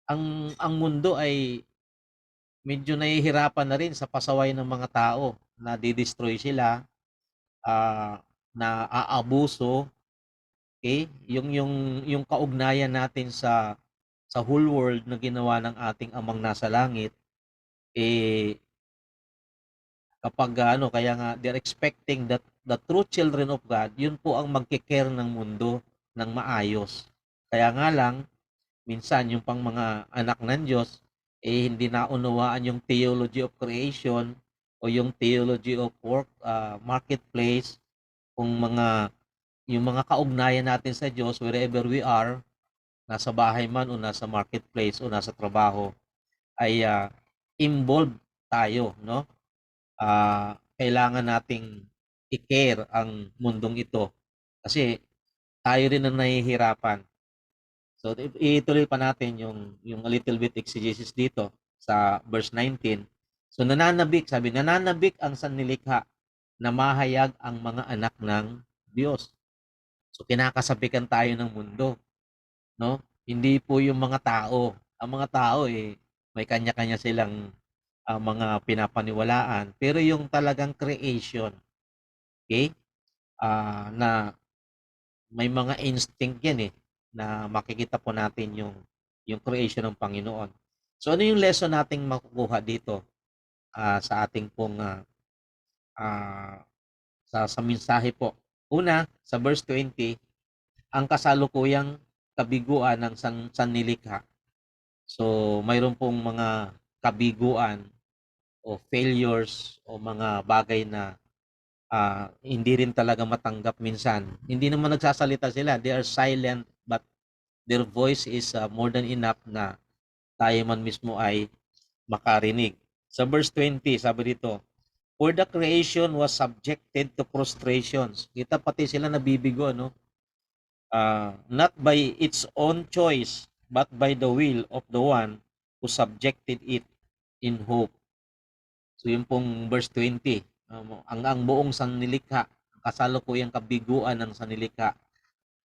ang mundo ay medyo nahihirapan na rin sa pasaway ng mga tao na didestroy sila, na aabuso. Okay? Yung kaugnayan natin sa whole world na ginawa ng ating Amang nasa langit, kapag kaya nga they're expecting that the true children of God, yun po ang magke-care ng mundo ng maayos. Kaya nga lang, minsan yung pang mga anak ng Diyos, hindi naunawaan yung theology of creation o yung theology of work, marketplace, yung mga kaugnayan natin sa Diyos wherever we are, nasa bahay man o nasa marketplace o nasa trabaho, ay involved tayo, no? Kailangan nating i-care ang mundong ito Kasi tayo rin ang nahihirapan. So ituloy pa natin yung a little bit exegesis dito sa verse 19. So nananabik, sabi, nananabik ang sannilikha na mahayag ang mga anak ng Diyos. So kinakasabikan tayo ng mundo, no? Hindi po yung mga tao. Ang mga tao may kanya-kanya silang mga pinapaniwalaan, pero yung talagang creation, okay? Na may mga instinct yan na makikita po natin yung creation ng Panginoon. So ano yung lesson nating makukuha dito sa ating pong sa mensahe po? Una, sa verse 20, ang kasalukuyang kabiguan ng sannilikha. So mayroon pong mga kabiguan o failures o mga bagay na hindi rin talaga matanggap minsan. Hindi naman nagsasalita sila. They are silent, but their voice is more than enough na tayo man mismo ay makarinig. Sa verse 20, sabi dito, for the creation was subjected to prostrations. Kita pati sila nabibigo, no? Not by its own choice, but by the will of the one who subjected it in hope. So yung pong verse 20, ang buong sannilikha, kasalukuyang kabiguan ng sannilikha,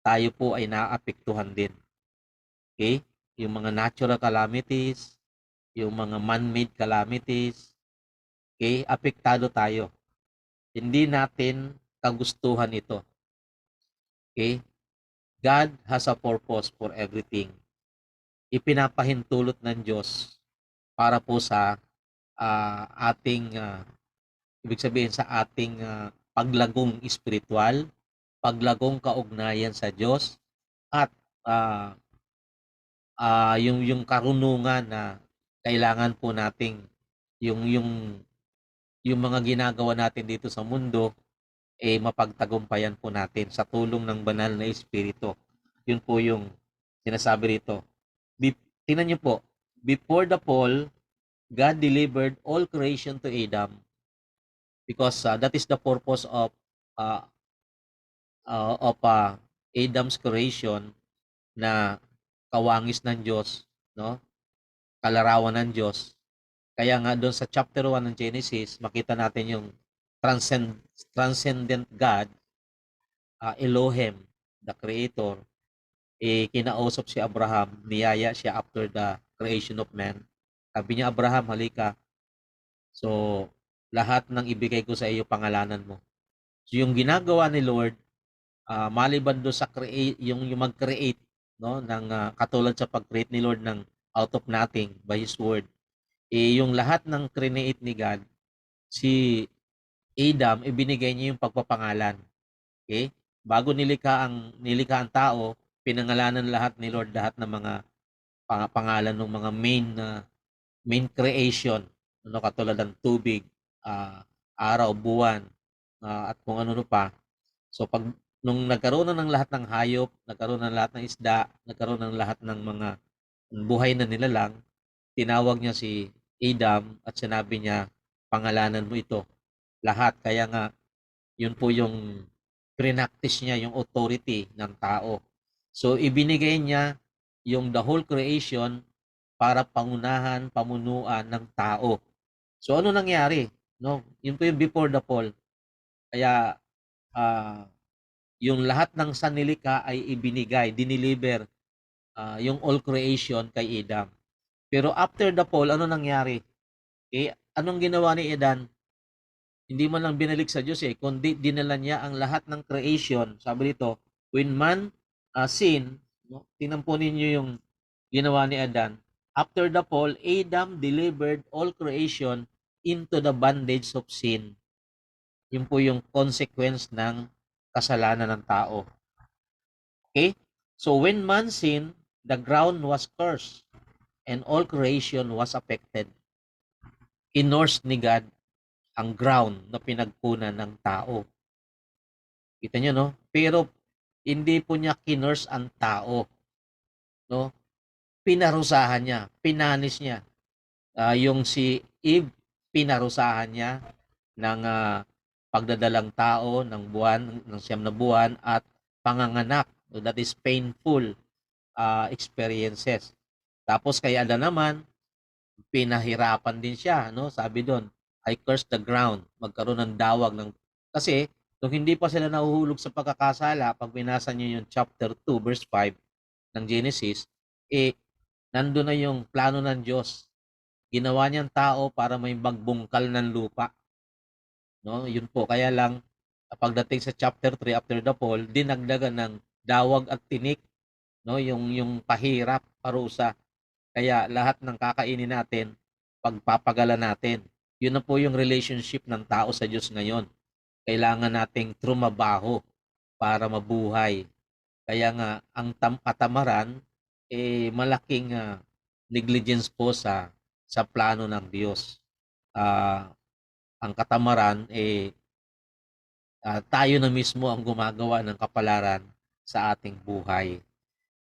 tayo po ay naapektuhan din. Okay? Yung mga natural calamities, yung mga man-made calamities, okay, apektado tayo. Hindi natin kagustuhan ito. Okay? God has a purpose for everything. Ipinapahintulot ng Diyos para po sa ating ibig sabihin sa ating paglagong espiritual, paglagong kaugnayan sa Diyos, at yung karunungan na kailangan po nating yung mga ginagawa natin dito sa mundo mapagtagumpayan po natin sa tulong ng banal na espiritu. Yun po yung sinasabi rito. Tingnan niyo po, before the fall, God delivered all creation to Adam because that is the purpose of Adam's creation, na kawangis ng Diyos, no? Kalarawan ng Diyos. Kaya nga doon sa chapter 1 ng Genesis, makita natin yung transcendent God, Elohim, the Creator, kinausap si Abraham, niyaya siya after the creation of man. Sabi niya, Abraham, halika. So, lahat ng ibigay ko sa iyo, pangalanan mo. So, yung ginagawa ni Lord, maliban do sa yung mag-create, no, ng katulad sa pag-create ni Lord ng out of nothing by His word, yung lahat ng create ni God, si Adam, ibinigay niya yung pagpapangalan. Okay? Bago nilikha ang tao, pinangalanan lahat ni Lord lahat ng mga pangalan ng mga main creation, ano, katulad ng tubig, araw, buwan, at kung ano pa. So pag nung nagkaroon na ng lahat ng hayop, nagkaroon ng lahat ng isda, nagkaroon ng lahat ng mga buhay na nilalang, tinawag niya si Adam at sinabi niya, pangalanan mo ito. Lahat. Kaya nga, yun po yung prinactice niya, yung authority ng tao. So ibinigay niya yung the whole creation para pangunahan, pamunuan ng tao. So ano nangyari? No? Yun po yung before the fall. Kaya yung lahat ng sannilikha ay ibinigay, dineliver yung all creation kay Adam. Pero after the fall, ano nangyari? Anong ginawa ni Adam? Hindi man lang binalik sa Diyos kundi dinala niya ang lahat ng creation. Sabi dito, when man sin, no? Tingnan po ninyo yung ginawa ni Adam. After the fall, Adam delivered all creation into the bondage of sin. Yun po yung consequence ng kasalanan ng tao. Okay? So when man sinned, the ground was cursed and all creation was affected. Inors ni God ang ground na pinagpunan ng tao. Kita nyo, no? Pero hindi po niya kinurse ang tao. No? Pinarusahan niya, pinanis niya. Yung si Eve, pinarusahan niya ng pagdadalang tao ng buwan, ng 9 na buwan, at panganganak. So that is painful experiences. Tapos kay Adan naman, pinahirapan din siya, no? Sabi doon, I curse the ground, magkaroon ng dawag ng kasi nung hindi pa sila nahuhulog sa pagkakasala, pag binasa niyo yung chapter 2 verse 5 ng Genesis, nandoon na yung plano ng Diyos. Ginawa niyang tao para may magbungkal ng lupa. No? Yun po, kaya lang pagdating sa chapter 3 after the fall, dinagdagan ng dawag at tinik, no? Yung pahirap, parusa. Kaya lahat ng kakainin natin, pagpapagala natin. Yun na po yung relationship ng tao sa Diyos ngayon. Kailangan nating trumabaho para mabuhay. Kaya nga, ang katamaran, malaking negligence po sa plano ng Diyos. Ang katamaran, tayo na mismo ang gumagawa ng kapalaran sa ating buhay.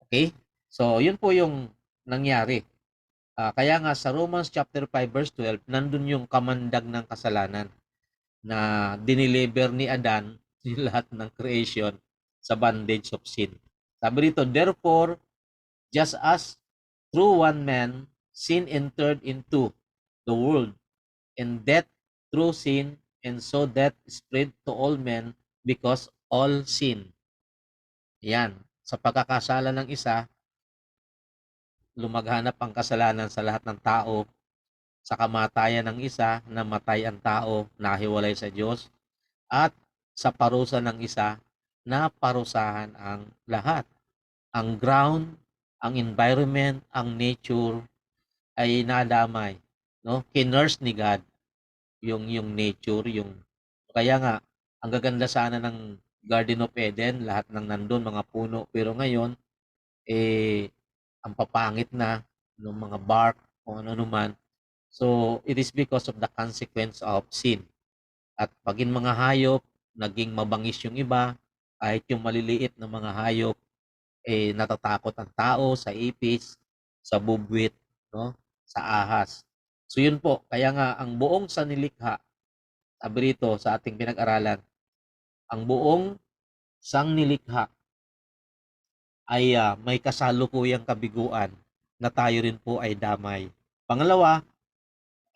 Okay? So, yun po yung nangyari. Kaya nga sa Romans chapter 5 verse 12, nandun yung kamandag ng kasalanan na dineliver ni Adan yung lahat ng creation sa bondage of sin. Sabi rito, therefore, just as through one man sin entered into the world, and death through sin, and so death spread to all men because all sin. Yan. Sa pagkakasala ng isa, lumaghanap ang kasalanan sa lahat ng tao. Sa kamatayan ng isa, namatay ang tao, nahiwalay sa Diyos. At sa parusa ng isa, naparusahan ang lahat. Ang ground, ang environment, ang nature ay nadamay. No? Kinurse ni God yung nature, kaya nga, ang gaganda sana ng Garden of Eden, lahat ng nandun, mga puno. Pero ngayon, ang papangit na ng mga bark o ano naman. So, it is because of the consequence of sin. At pagin mga hayop, naging mabangis yung iba, kahit yung maliliit na mga hayop, natatakot ang tao sa ipis, sa bubwit, no? Sa ahas. So, yun po. Kaya nga, ang buong sanilikha, sabi rito sa ating pinag-aralan, ang buong sangnilikha ay may kasalukuyang kabiguan na tayo rin po ay damay. Pangalawa,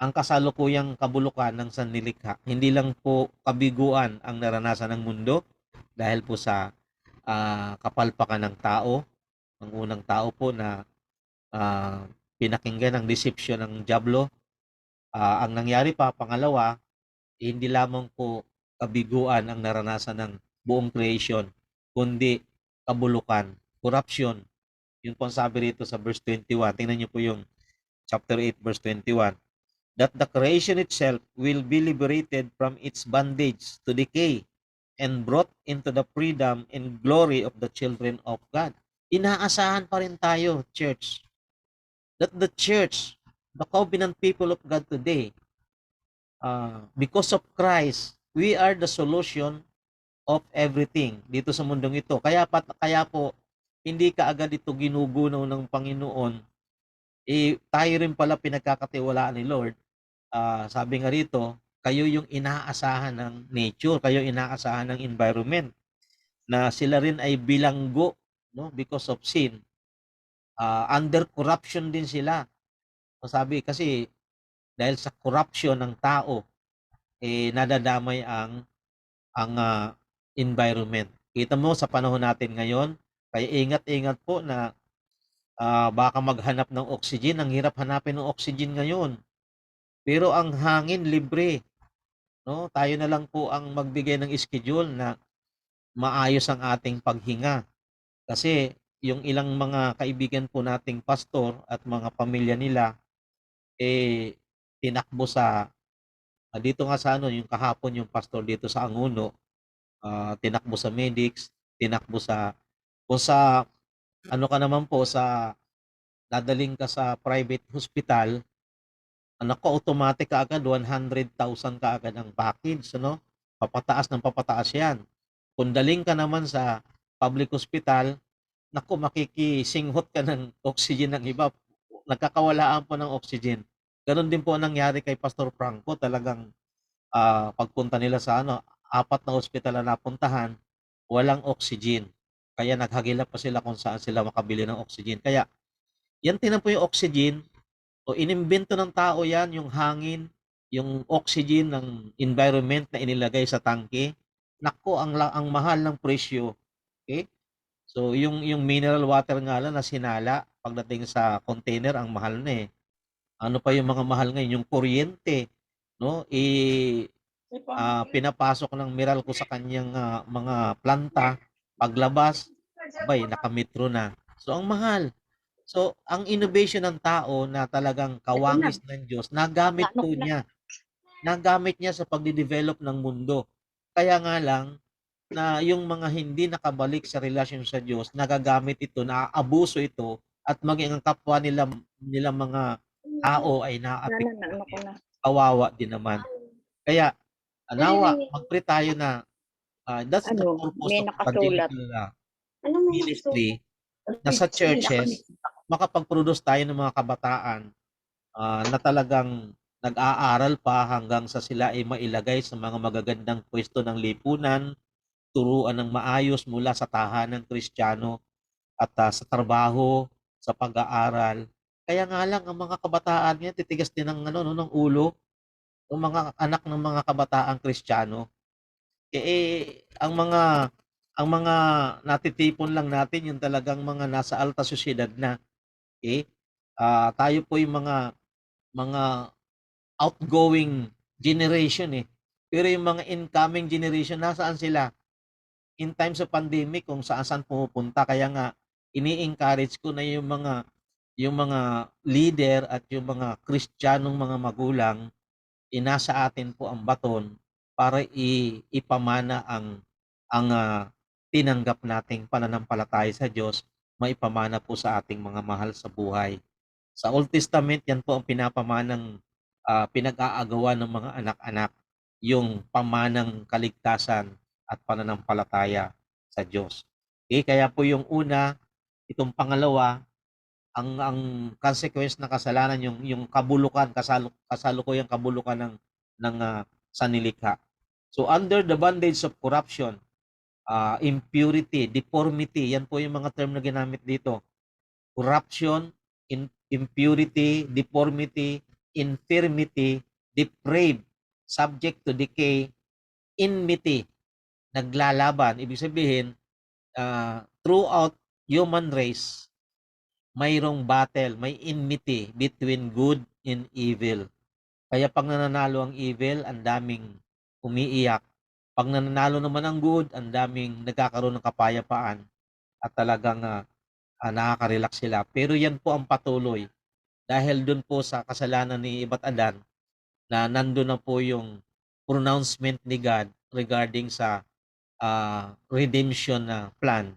ang kasalukuyang kabulukan ng sanlilikha, hindi lang po kabiguan ang naranasan ng mundo dahil po sa kapalpakan ng tao, ang unang tao po na pinakinggan ang deception ng dyablo. Ang nangyari pa, pangalawa, hindi lamang po kabiguan ang naranasan ng buong creation, kundi kabulukan, corruption. Yun po ang sabi rito sa verse 21. Tingnan niyo po yung chapter 8 verse 21. That the creation itself will be liberated from its bondage to decay and brought into the freedom and glory of the children of God. Inaasahan pa rin tayo, church, that the church, the covenant people of God today, because of Christ, we are the solution of everything dito sa mundong ito. Kaya po, hindi kaagad ito ginugunaw ng Panginoon. Tayo rin pala pinagkakatiwalaan ni Lord. Sabi nga rito, kayo yung inaasahan ng nature, kayo inaasahan ng environment, na sila rin ay bilanggo, no, because of sin. Under corruption din sila. Sabi kasi, dahil sa corruption ng tao, nadadamay ang environment. Kita mo sa panahon natin ngayon, kaya ingat-ingat po na baka maghanap ng oxygen. Ang hirap hanapin ng oxygen ngayon. Pero ang hangin libre. No? Tayo na lang po ang magbigay ng schedule na maayos ang ating paghinga. Kasi yung ilang mga kaibigan po nating pastor at mga pamilya nila, tinakbo sa dito nga sa yung kahapon yung pastor dito sa Anguno, tinakbo sa medics, tinakbo sa kung sa ano ka naman po sa dadaling ka sa private hospital, automatic ka agad 100,000 ka agad ang package, ano? Papataas ng papataas 'yan. Kung daling ka naman sa public hospital, makikisinghot ka ng oxygen ng iba. Nagkakawalaan po ng oxygen. Ganon din po ang nangyari kay Pastor Franco. Talagang pagpunta nila sa 4 na hospital na napuntahan, walang oxygen. Kaya naghagilap pa sila kung saan sila makabili ng oxygen. Kaya yan tinan po yung oxygen. O inimbento ng tao yan, yung hangin, yung oxygen ng environment na inilagay sa tangke. Nako, ang mahal ng presyo. Okay? So yung mineral water nga lang na sinala pagdating sa container ang mahal na eh. Ano pa yung mga mahal ngayon, yung kuryente, no? Pinapasok ng Meralco sa kanyang mga planta, paglabas, abay, nakametro na. So ang mahal. So ang innovation ng tao na talagang kawangis ng Diyos, nagamit po niya. Nagamit niya sa pagde-develop ng mundo. Kaya nga lang na yung mga hindi nakabalik sa relasyon sa Diyos, nagagamit ito, naaabuso ito, at maging ang kapwa nila mga tao ay naaapektuhan din. Kawawa din naman. Kaya, nawa, mag-pray tayo na that's the purpose of evangelical ministry na sa churches, makapag-produce tayo ng mga kabataan na talagang nag-aaral pa hanggang sa sila ay mailagay sa mga magagandang pwesto ng lipunan, turuan ng maayos mula sa tahanan Kristiyano at sa trabaho, sa pag-aaral. Kaya nga lang ang mga kabataan niya titigas din ng ng ulo, ng mga anak ng mga kabataang Kristiyano. Ang mga natitipon lang natin yung talagang mga nasa alta sosyedad na. Tayo po yung mga outgoing generation eh. Pero yung mga incoming generation, nasaan sila? In times of pandemic, kung saan pumupunta. Kaya nga, ini-encourage ko na yung mga leader at yung mga Kristiyanong mga magulang, inasa atin po ang baton para ipamana ang tinanggap nating pananampalataya sa Diyos, maipamana po sa ating mga mahal sa buhay. Sa Old Testament, yan po ang pinapamanang pinag-aagawa ng mga anak-anak, yung pamanang kaligtasan at pananampalataya sa Diyos. Kaya po yung una, itong pangalawa, ang consequence ng kasalanan, yung kabulukan, kasalukuyang kabulukan ng sanlilikha. So under the bondage of corruption, impurity, deformity, yan po yung mga term na ginamit dito. Corruption, impurity, deformity, infirmity, depraved, subject to decay, enmity, naglalaban. Ibig sabihin, throughout human race, mayroong battle, may enmity between good and evil. Kaya pag nananalo ang evil, ang daming umiiyak. Pag nananalo naman ang good, ang daming nagkakaroon ng kapayapaan at talagang nakaka-relax sila. Pero yan po ang patuloy. Dahil dun po sa kasalanan ni Eva at Adan, na nandun na po yung pronouncement ni God regarding sa redemption na plan,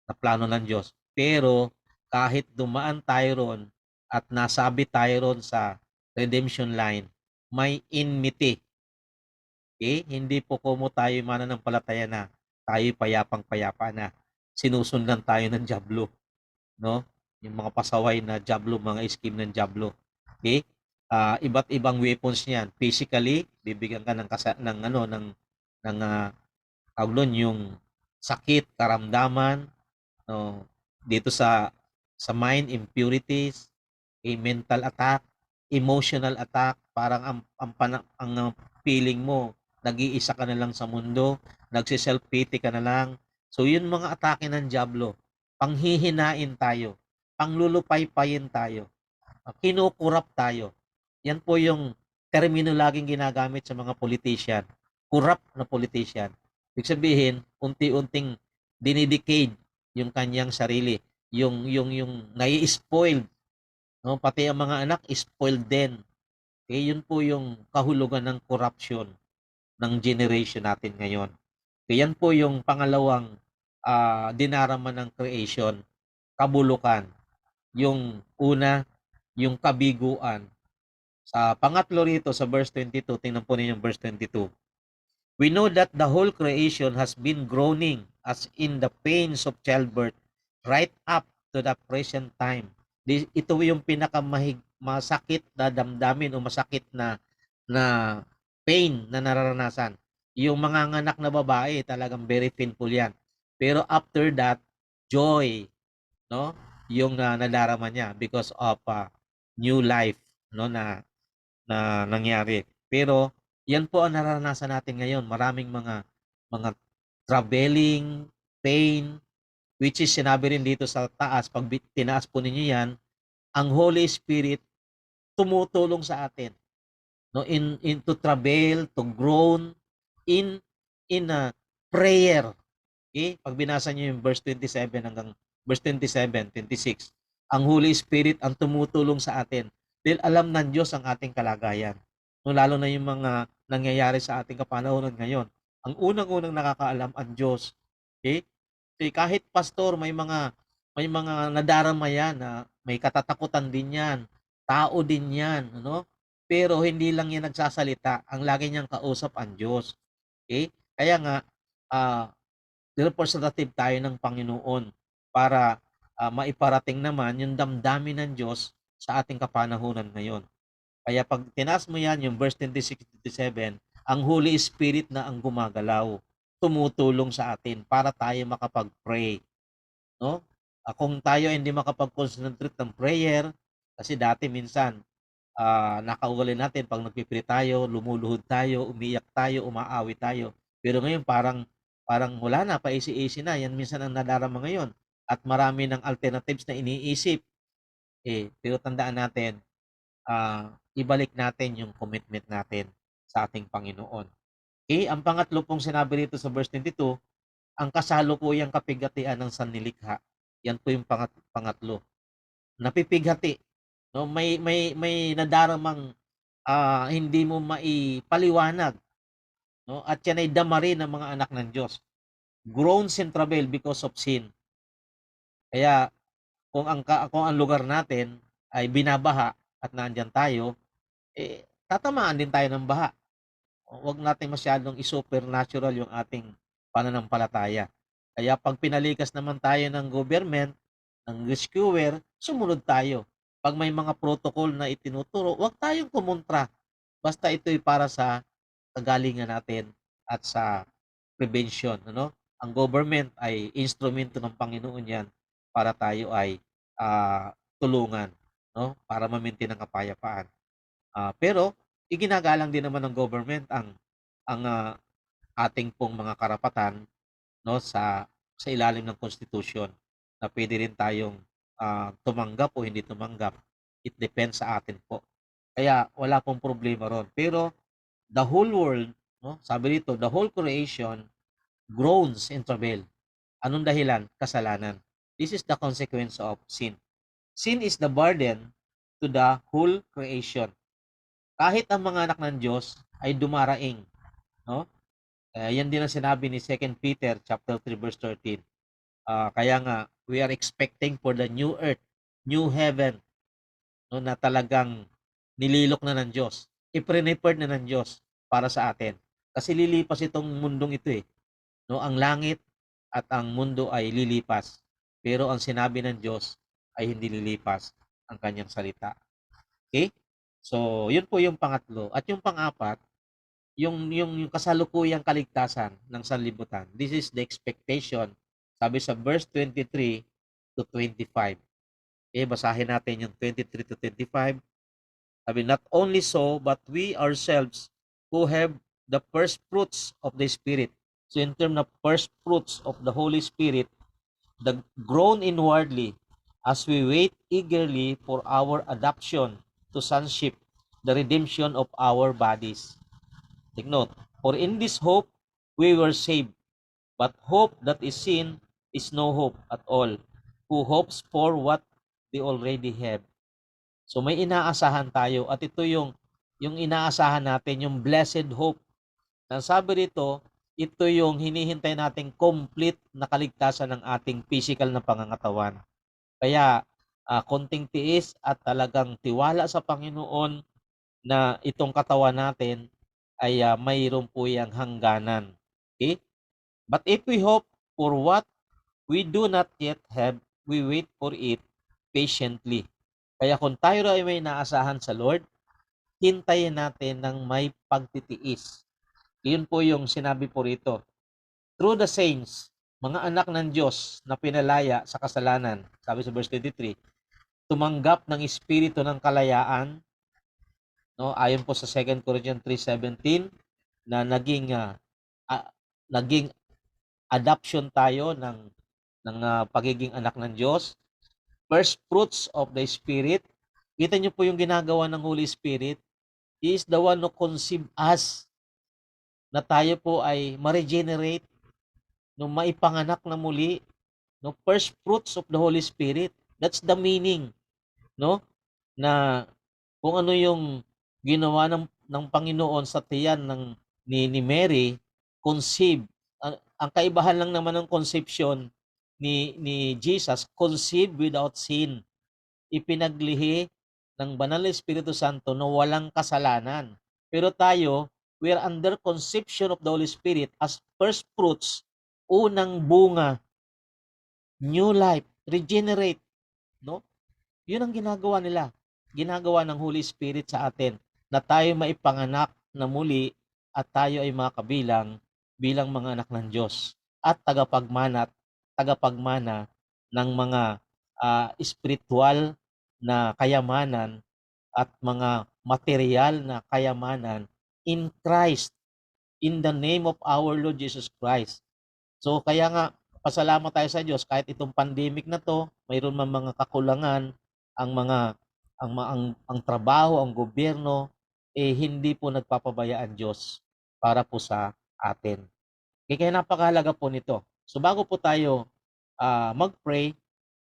na plano ng Diyos. Pero kahit dumaan tayo ron at nasabi tayo ron sa redemption line, may enmity. Hindi po kumo tayo mananampalataya na tayo payapang-payapa na sinusundan tayo ng diablo, no? Yung mga pasaway na diablo, mga scheme ng diablo. Iba't ibang weapons niyan. Physically, bibigyan ka ng yung sakit, karamdaman, no? Dito sa mind, impurities, mental attack, emotional attack, parang ang feeling mo, nag-iisa ka na lang sa mundo, nagsi-self-pity ka na lang. So yun mga atake ng diablo, panghihinain tayo, panglulupaypayin tayo, kinukurap tayo. Yan po yung termino laging ginagamit sa mga politician, corrupt na politician. Ibig sabihin, unti-unting dinidecade yung kanyang sarili, yung nai-spoiled, no? Pati ang mga anak spoiled din. Yun po yung kahulugan ng corruption ng generation natin ngayon. Yan po yung pangalawang dinarama ng creation, kabulukan. Yung una, yung kabiguan. Sa pangatlo rito sa verse 22, tingnan po ninyo yung verse 22. We know that the whole creation has been groaning as in the pains of childbirth right up to the present time. Ito yung masakit na damdamin o masakit na pain na nararanasan. Yung mga anak na babae, talagang very painful yan. Pero after that, joy, no? Yung nadarama niya because of new life, no, na nangyari. Pero yan po ang nararanasan natin ngayon. Maraming mga traveling, pain, which is sinabi rin dito sa taas, pag tinaas po ninyo yan, ang Holy Spirit tumutulong sa atin, no, in to travail, to groan in a prayer. Okay? Pag binasa niyo yung verse 27 hanggang verse 27, 26, ang Holy Spirit ang tumutulong sa atin. Dahil alam ng Diyos ang ating kalagayan. No, lalo na yung mga nangyayari sa ating kapanahonan ngayon. Ang unang-unang nakakaalam ang Diyos. Okay? So, kahit pastor, may mga nadarama yan na may katatakutan din yan. Tao din yan, ano? Pero hindi lang yan nagsasalita. Ang lagi niyang kausap ang Diyos. Okay? Kaya nga, representative tayo ng Panginoon para maiparating naman yung damdamin ng Diyos sa ating kapanahunan ngayon. Kaya pag tinas mo yan, yung verse 26-27, ang Holy Spirit na ang gumagalaw, tumutulong sa atin para tayo makapag-pray. No? Kung tayo hindi makapag-concentrate ng prayer, kasi dati minsan, nakaugali natin pag nagpipray tayo, lumuluhod tayo, umiyak tayo, umaawi tayo. Pero ngayon parang wala na, paisi-isi na. Yan minsan ang nadarama ngayon. At marami ng alternatives na iniisip. Pero tandaan natin, ibalik natin yung commitment natin sa ating Panginoon. Ang pangatlo pong sinabi rito sa verse 22, ang kasalukuyang kapighatian ng sanlilikha. Yan po yung pangatlo. Napipighati. No, may nadaramang hindi mo maipaliwanag. No? At yan ay dama rin ng mga anak ng Diyos. Groans and travail because of sin. Kaya kung ang lugar natin ay binabaha at nandiyan tayo, tatamaan din tayo ng baha. Huwag natin masyadong i-supernatural yung ating pananampalataya. Kaya pag pinalikas naman tayo ng government, ng rescuer, sumunod tayo. Pag may mga protocol na itinuturo, huwag tayong kumontra. Basta ito'y para sa kagalingan natin at sa prevention. Ano? Ang government ay instrumento ng Panginoon yan para tayo ay tulungan, no? Para ma-maintain ang kapayapaan. Pero iginagalang din naman ng government ang ating pong mga karapatan, no, sa ilalim ng constitution, na pwede rin tayong tumanggap o hindi tumanggap. It depends sa atin po. Kaya wala pong problema ron. Pero the whole world, no, sabi dito, the whole creation groans in travail. Anong dahilan? Kasalanan. This is the consequence of sin. Sin is the burden to the whole creation. Kahit ang mga anak ng Diyos ay dumaraing, no? Yan din ang sinabi ni 2 Peter chapter 3 verse 13. Kaya nga we are expecting for the new earth, new heaven, no, na talagang nililok na ng Diyos. I-prepare na ng Diyos para sa atin. Kasi lilipas itong mundong ito no, ang langit at ang mundo ay lilipas. Pero ang sinabi ng Diyos ay hindi lilipas ang kanyang salita. Okay? So, yun po yung pangatlo. At yung pang-apat, yung kasalukuyang kaligtasan ng sanlibutan. This is the expectation. Sabi sa verse 23 to 25. Basahin natin yung 23 to 25. Sabi, not only so, but we ourselves who have the first fruits of the Spirit. So in terms of first fruits of the Holy Spirit, the groan inwardly as we wait eagerly for our adoption to sonship, the redemption of our bodies. Take note, for in this hope we were saved, but hope that is seen is no hope at all. Who hopes for what they already have. So may inaasahan tayo at ito yung inaasahan natin, yung blessed hope. Ang sabi rito, ito yung hinihintay nating complete na kaligtasan ng ating physical na pangangatawan. Kaya konting tiis at talagang tiwala sa Panginoon na itong katawan natin ay mayroon po yung hangganan. Okay? But if we hope for what we do not yet have, we wait for it patiently. Kaya kung tayo ay may naasahan sa Lord, hintayin natin ng may pagtitiis. Yun po yung sinabi po rito. Through the saints, mga anak ng Diyos na pinalaya sa kasalanan, sabi sa verse 23, tumanggap ng espiritu ng kalayaan, no? Ayon po sa 2 Corinthians 3:17 na naging adoption tayo ng pagiging anak ng Diyos. First fruits of the Spirit. Kita niyo po yung ginagawa ng Holy Spirit. He is the one who conceive us na tayo po ay ma-regenerate, no, maipanganak na muli, no, first fruits of the Holy Spirit. That's the meaning, no, na kung ano yung ginawa ng Panginoon sa tiyan ni Mary, conceive. Ang kaibahan lang naman ng conception ni Jesus, conceive without sin. Ipinaglihi ng banal na Espiritu Santo na walang kasalanan. Pero tayo, we are under conception of the Holy Spirit as first fruits, unang bunga, new life, regenerate, no? Yun ang ginagawa nila. Ginagawa ng Holy Spirit sa atin na tayo maipanganak na muli at tayo ay mga kabilang bilang mga anak ng Diyos at tagapagmana ng mga spiritual na kayamanan at mga material na kayamanan in Christ, in the name of our Lord Jesus Christ. So kaya nga, pasalamat tayo sa Diyos kahit itong pandemic na to, mayroon man mga kakulangan, ang trabaho, ang gobyerno, hindi po nagpapabaya ang Diyos para po sa atin. Kaya napakahalaga po nito. So bago po tayo mag-pray,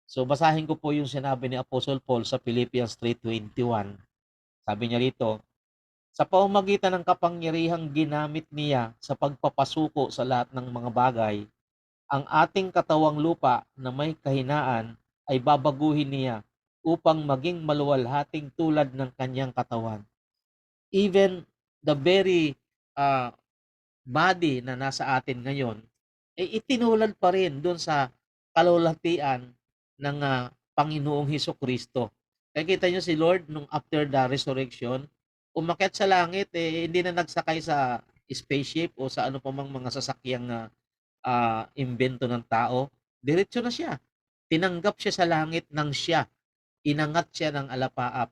so basahin ko po yung sinabi ni Apostle Paul sa Philippians 3:21. Sabi niya rito, sa pamamagitan ng kapangyarihang ginamit niya sa pagpapasuko sa lahat ng mga bagay, ang ating katawang lupa na may kahinaan ay babaguhin niya upang maging maluwalhating tulad ng kanyang katawan. Even the very body na nasa atin ngayon, itinulad pa rin doon sa kalulatian ng Panginoong Hesukristo. Kaya kita nyo si Lord, nung after the resurrection, umakyat sa langit, hindi na nagsakay sa spaceship o sa ano pa mang mga sasakyang imbento ng tao. Diretso na siya. Tinanggap siya sa langit ng siya. Inangat siya ng alapaap.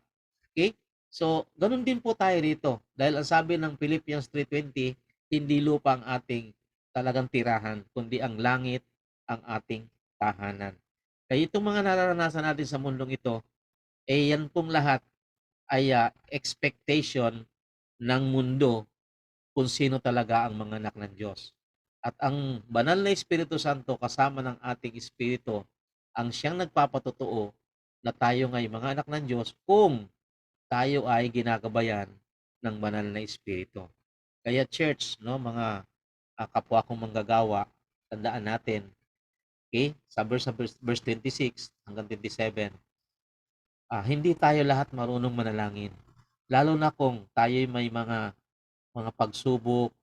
Okay? So, ganun din po tayo rito. Dahil ang sabi ng Philippians 3:20, hindi lupa ang ating talagang tirahan, kundi ang langit ang ating tahanan. Kaya itong mga nararanasan natin sa mundong ito, yan pong lahat ay expectation ng mundo kung sino talaga ang mga anak ng Diyos. At ang banal na Espiritu Santo kasama ng ating Espiritu ang siyang nagpapatotoo na tayo ngay mga anak ng Diyos kung tayo ay ginagabayan ng banal na Espiritu. Kaya church, no, mga kapwa kong manggagawa, tandaan natin, okay, sa verse 26 hanggang 27, hindi tayo lahat marunong manalangin. Lalo na kung tayo may mga pagsubok,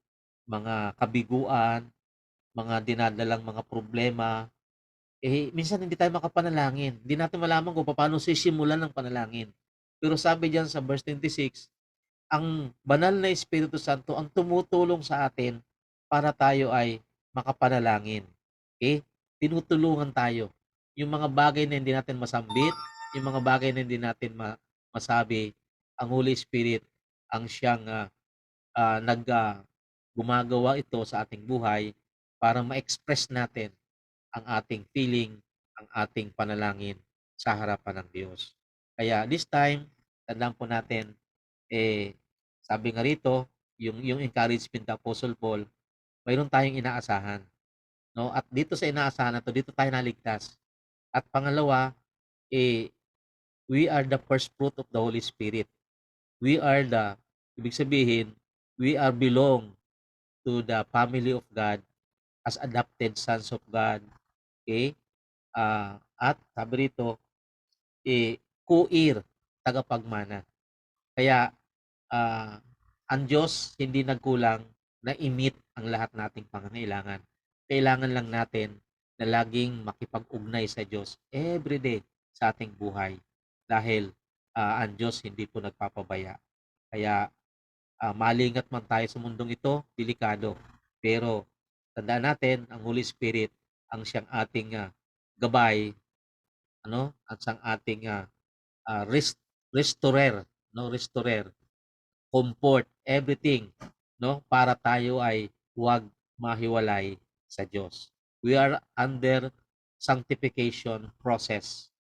mga kabiguan, mga dinadalang mga problema, minsan hindi tayo makapanalangin. Hindi natin malaman kung paano sisimulan ng panalangin. Pero sabi diyan sa verse 26, ang banal na Espiritu Santo ang tumutulong sa atin para tayo ay makapanalangin. Okay? Tinutulungan tayo. Yung mga bagay na hindi natin masambit, yung mga bagay na hindi natin masabi, ang Holy Spirit ang siyang gumagawa ito sa ating buhay para ma-express natin ang ating feeling, ang ating panalangin sa harapan ng Diyos. Kaya this time, tandaan po natin, sabi nga rito, yung encouragement ng Apostle Paul, mayroon tayong inaasahan. No? At dito sa inaasahan na to, dito tayo naligtas. At pangalawa, we are the first fruit of the Holy Spirit. We are ibig sabihin, we are belong to the family of God as adopted sons of God. Okay? At sabi rito, co-heir, tagapagmana. Kaya, ang Diyos hindi nagkulang na i-meet ang lahat nating pangangailangan. Kailangan lang natin na laging makipag-ugnay sa Diyos everyday sa ating buhay. Dahil ang Diyos hindi po nagpapabaya. Kaya malingat man tayo sa mundong ito, delikado. Pero tandaan natin, ang Holy Spirit ang siyang ating gabay, ano, at siyang ating restorer, no, restorer, comfort, everything, no, para tayo ay huwag mahiwalay sa Diyos. We are under sanctification process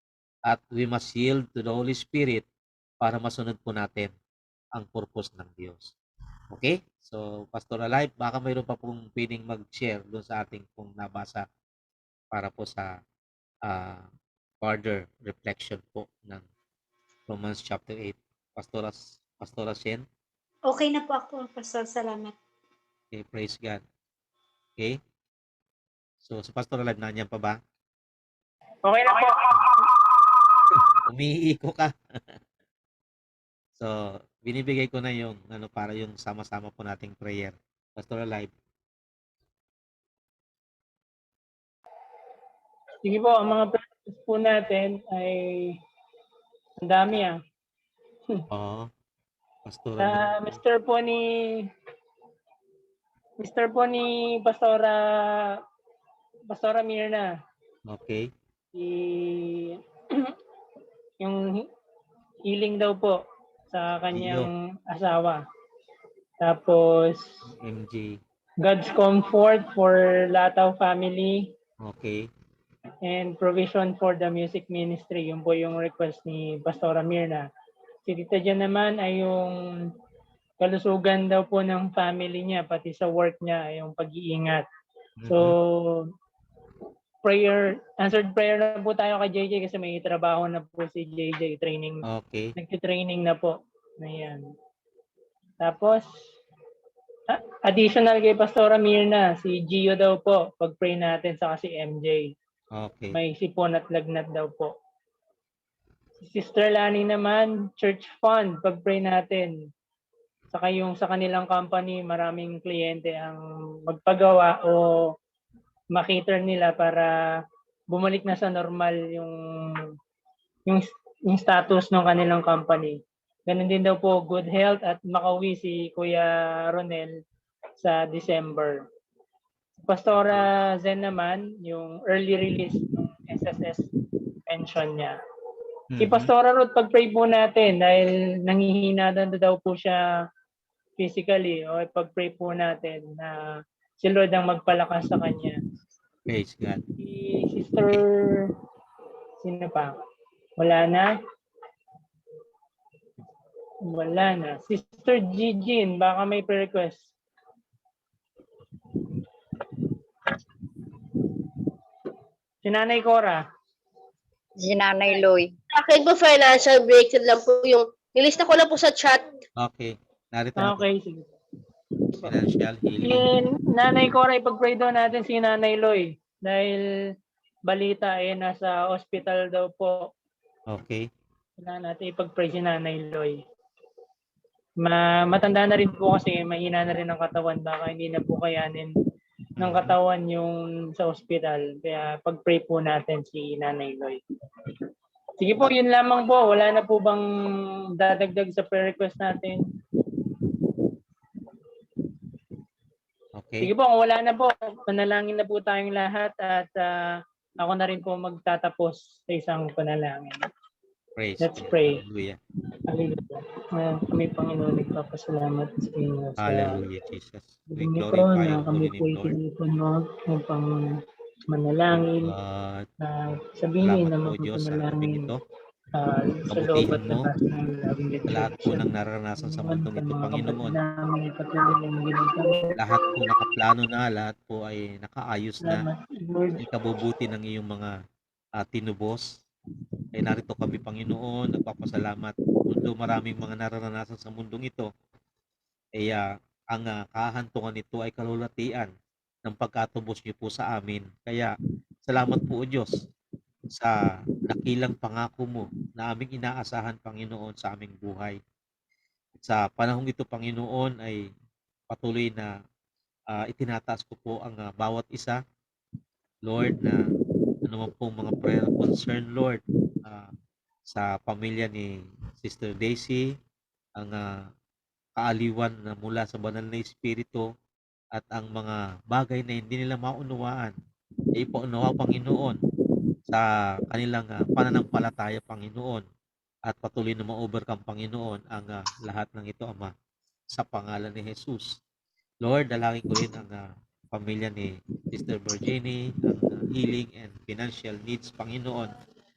at we must yield to the Holy Spirit para masunod po natin ang purpose ng Diyos. Okay? So, Pastor Alive, baka mayroon pa pong pwedeng mag-share doon sa ating pong nabasa para po sa further reflection po ng Romans chapter 8. Pastora Shen? Okay na po ako, Pastor. Salamat. Okay, praise God. Okay? So, si Pastor Alive, nandiyan pa ba? Okay na po. Umiiko ka. So, binibigay ko na yung para yung sama-sama po nating prayer. Pastor Alive. Sige po, ang mga practice po natin ay ang dami Oo. Pastor Mr. po ni Pastora Mirna. Okay. Yung healing daw po sa kanyang asawa. Tapos MG. God's comfort for Lataw family. Okay. And provision for the music ministry. Yun po yung request ni Pastora Mirna. Si Tita Jan naman ay yung kalusugan daw po ng family niya, pati sa work niya, yung pag-iingat. So, answered prayer na po tayo kay JJ kasi may trabaho na po si JJ, training. Okay. Nagtitraining na po. Ayan. Tapos, additional kay Pastora Mirna, si Gio daw po, pag-pray natin sa si MJ. Okay. May sipon at lagnat daw po. Si Sister Lani naman, church fund, pag-pray natin. Saka yung sa kanilang company, maraming kliyente ang magpagawa o makiter nila para bumalik na sa normal yung status ng kanilang company. Ganun din daw po, good health at makauwi si Kuya Ronel sa December. Pastora Zen naman, yung early release ng SSS pension niya. Si Pastora Ruth, pag-pray po natin dahil nanghihina na daw po siya physically, o pag-pray po natin na si Lord ang magpalakas sa kanya. Praise God. Si Sister, sino pa? Wala na? Wala na. Sister Gigin, baka may request. Si Nanay Cora. Si Nanay Loy. Akin po financial breakthrough lang po yung nilista ko lang po sa chat. Okay. Narito na po. Okay, sige. Financial healing. Si Nanay Cora, ipag-pray daw natin si Nanay Loy. Dahil balita nasa hospital daw po. Okay. Kailangan natin ipag-pray si Nanay Loy. Matanda na rin po kasi mahina na rin ang katawan. Baka hindi na po kayanin ng katawan yung sa hospital. Kaya pag-pray po natin si Nanay Loy. Sige po, yun lamang po. Wala na po bang dadagdag sa prayer request natin? Okay. Sige po, kung wala na po, panalangin na po tayong lahat at ako na rin po magtatapos sa isang panalangin. Praise. Let's pray. Hallelujah. Hallelujah. Kami, Panginoon, nagpapasalamat sa inyo. Hallelujah, Jesus. We Kami po glorify na your kami holy po name, Lord. itinipon mo upang manalangin. Sabihin na Salamat po, Diyos, sa gabing manalangin ito. sa loob Kabutihan at mo labas ng labing sa lahat po ng nararanasan sa mundong ito, Panginoon. Lahat po nakaplano na, lahat po ay nakaayos na. Ikabubuti ng iyong mga tinubos. Ay narito kami, Panginoon, nagpapasalamat. Although maraming mga nararanasan sa mundong ito, ay ang kahantungan nito ay kalulatian ng pagkatubos niyo po sa amin. Kaya salamat po, O Diyos, sa nakilang pangako mo na aming inaasahan, Panginoon, sa aming buhay. At sa panahong ito, Panginoon, ay patuloy na itinataas ko po ang bawat isa, Lord, na anuman pong mga prayer concern, Lord, sa pamilya ni Sister Daisy, ang kaaliwan na mula sa banal na Espiritu at ang mga bagay na hindi nila maunawaan Kayo po nawa, Panginoon, sa kanilang pananampalataya, Panginoon, at patuloy na ma-overcome, Panginoon, ang lahat ng ito, Ama, sa pangalan ni Jesus. Lord, dalangin ko rin ang pamilya ni Sister Virginie, ang healing and financial needs, Panginoon,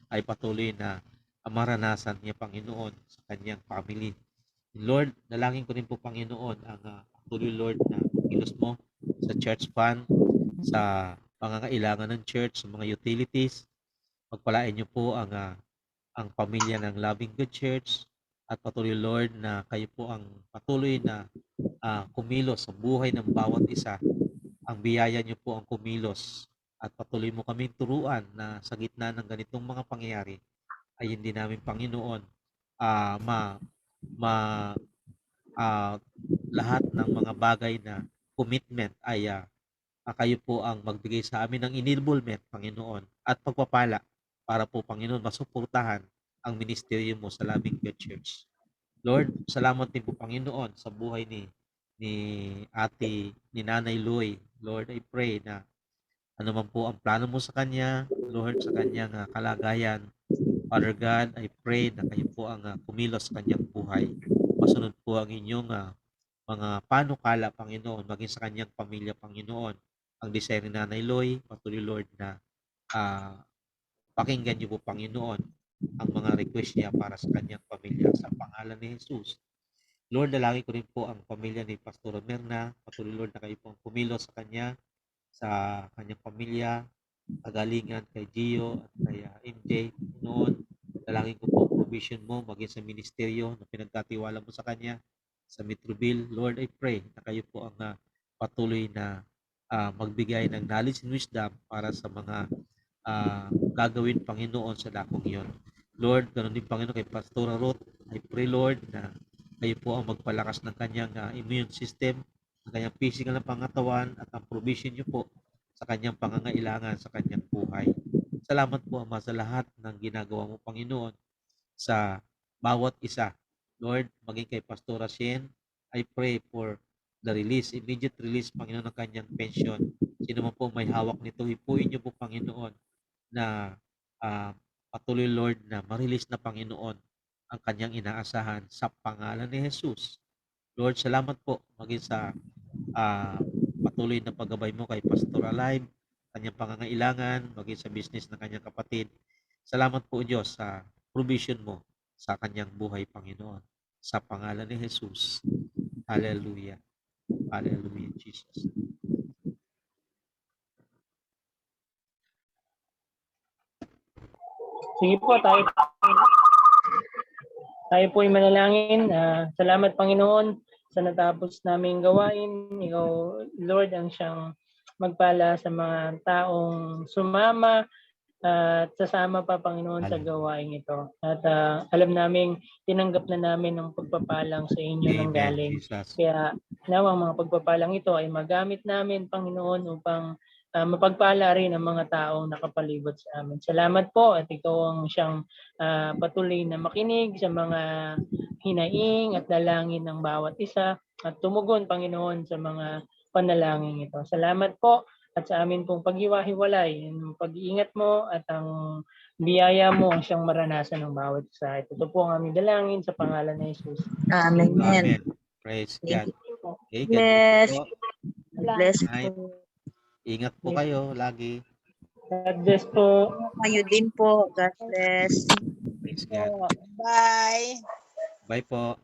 ay patuloy na maranasan niya, Panginoon, sa kanyang family. Lord, dalangin ko rin po, Panginoon, ang patuloy, Lord, na kilos mo sa church fund, sa pangangailangan ng church, sa mga utilities. Pagpalain niyo po ang pamilya ng Loving Good Church, at patuloy, Lord, na kayo po ang patuloy na kumilos sa buhay ng bawat isa. Ang biyaya niyo po ang kumilos, at patuloy mo kaming turuan na sa gitna ng ganitong mga pangyayari ay hindi namin, Panginoon, lahat ng mga bagay na commitment ay kayo po ang magbigay sa amin ng enablement, Panginoon, at pagpapala para po, Panginoon, masuportahan ang ministeryo mo sa Loving God Church. Lord, salamat din po, Panginoon, sa buhay ni Nanay Loy. Lord, I pray na ano man po ang plano mo sa kanya, Lord, sa kanyang kalagayan. Father God, I pray na kayo po ang kumilos sa kanyang buhay. Masunod po ang inyong mga panukala, Panginoon, maging sa kanyang pamilya, Panginoon. Ang desire ni Nanay Loy, patuloy, Lord, na pakinggan niyo po, Panginoon, ang mga request niya para sa kanyang pamilya sa pangalan ni Jesus. Lord, dalangin ko rin po ang pamilya ni Pastor Merna. Patuloy, Lord, na kayo po ang kumilos sa kanya, sa kanyang pamilya, kagalingan kay Gio at kay MJ. Noon, dalangin ko po provision mo maging sa ministeryo na pinagkatiwala mo sa kanya sa Metroville. Lord, I pray na kayo po ang patuloy na magbigay ng knowledge and wisdom para sa mga gagawin, Panginoon, sa dakong iyon. Lord, ganun din, Panginoon, kay Pastora Ruth. I pray, Lord, na kayo po ang magpalakas ng kanyang immune system, ng kanyang physical na pangatawan, at ang provision niyo po sa kanyang pangangailangan sa kanyang buhay. Salamat po, Ama, sa lahat ng ginagawa mo, Panginoon, sa bawat isa. Lord, maging kay Pastora Shen, I pray for the release, immediate release, Panginoon, ng kanyang pension. Sino man po may hawak nito, hipuin niyo po, Panginoon, na patuloy, Lord, na ma-release na, Panginoon, ang kanyang inaasahan sa pangalan ni Jesus. Lord, salamat po maging sa patuloy na paggabay mo kay Pastor Alive, kanyang pangangailangan, maging sa business ng kanyang kapatid. Salamat po, Diyos, sa provision mo sa kanyang buhay, Panginoon. Sa pangalan ni Jesus. Hallelujah. Hallelujah, Jesus. Sige po, tayo po ay manalangin. Salamat, Panginoon, sa natapos naming gawain. Ikaw, Lord, ang siyang magpala sa mga taong sumama at sasama pa, Panginoon, sa gawain ito. At alam namin, tinanggap na namin ang pagpapalang sa inyo ng galing. Kaya nawang mga pagpapalang ito ay magamit namin, Panginoon, upang mapagpala rin ang mga taong nakapalibot sa amin. Salamat po, at ikaw ang siyang patuloy na makinig sa mga hinaing at dalangin ng bawat isa at tumugon, Panginoon, sa mga panalangin ito. Salamat po, at sa amin pong paghiwa-hiwalay, ang pag-iingat mo at ang biyaya mo ang siyang maranasan ng bawat isa. Ito po ang aming dalangin sa pangalan ni Jesus. Amen. Amen. Praise God. Okay, Bless. po. Bless Night. po. Ingat po kayo lagi. God bless po. Kayo din po. God bless. Praise God. Bye. Bye po.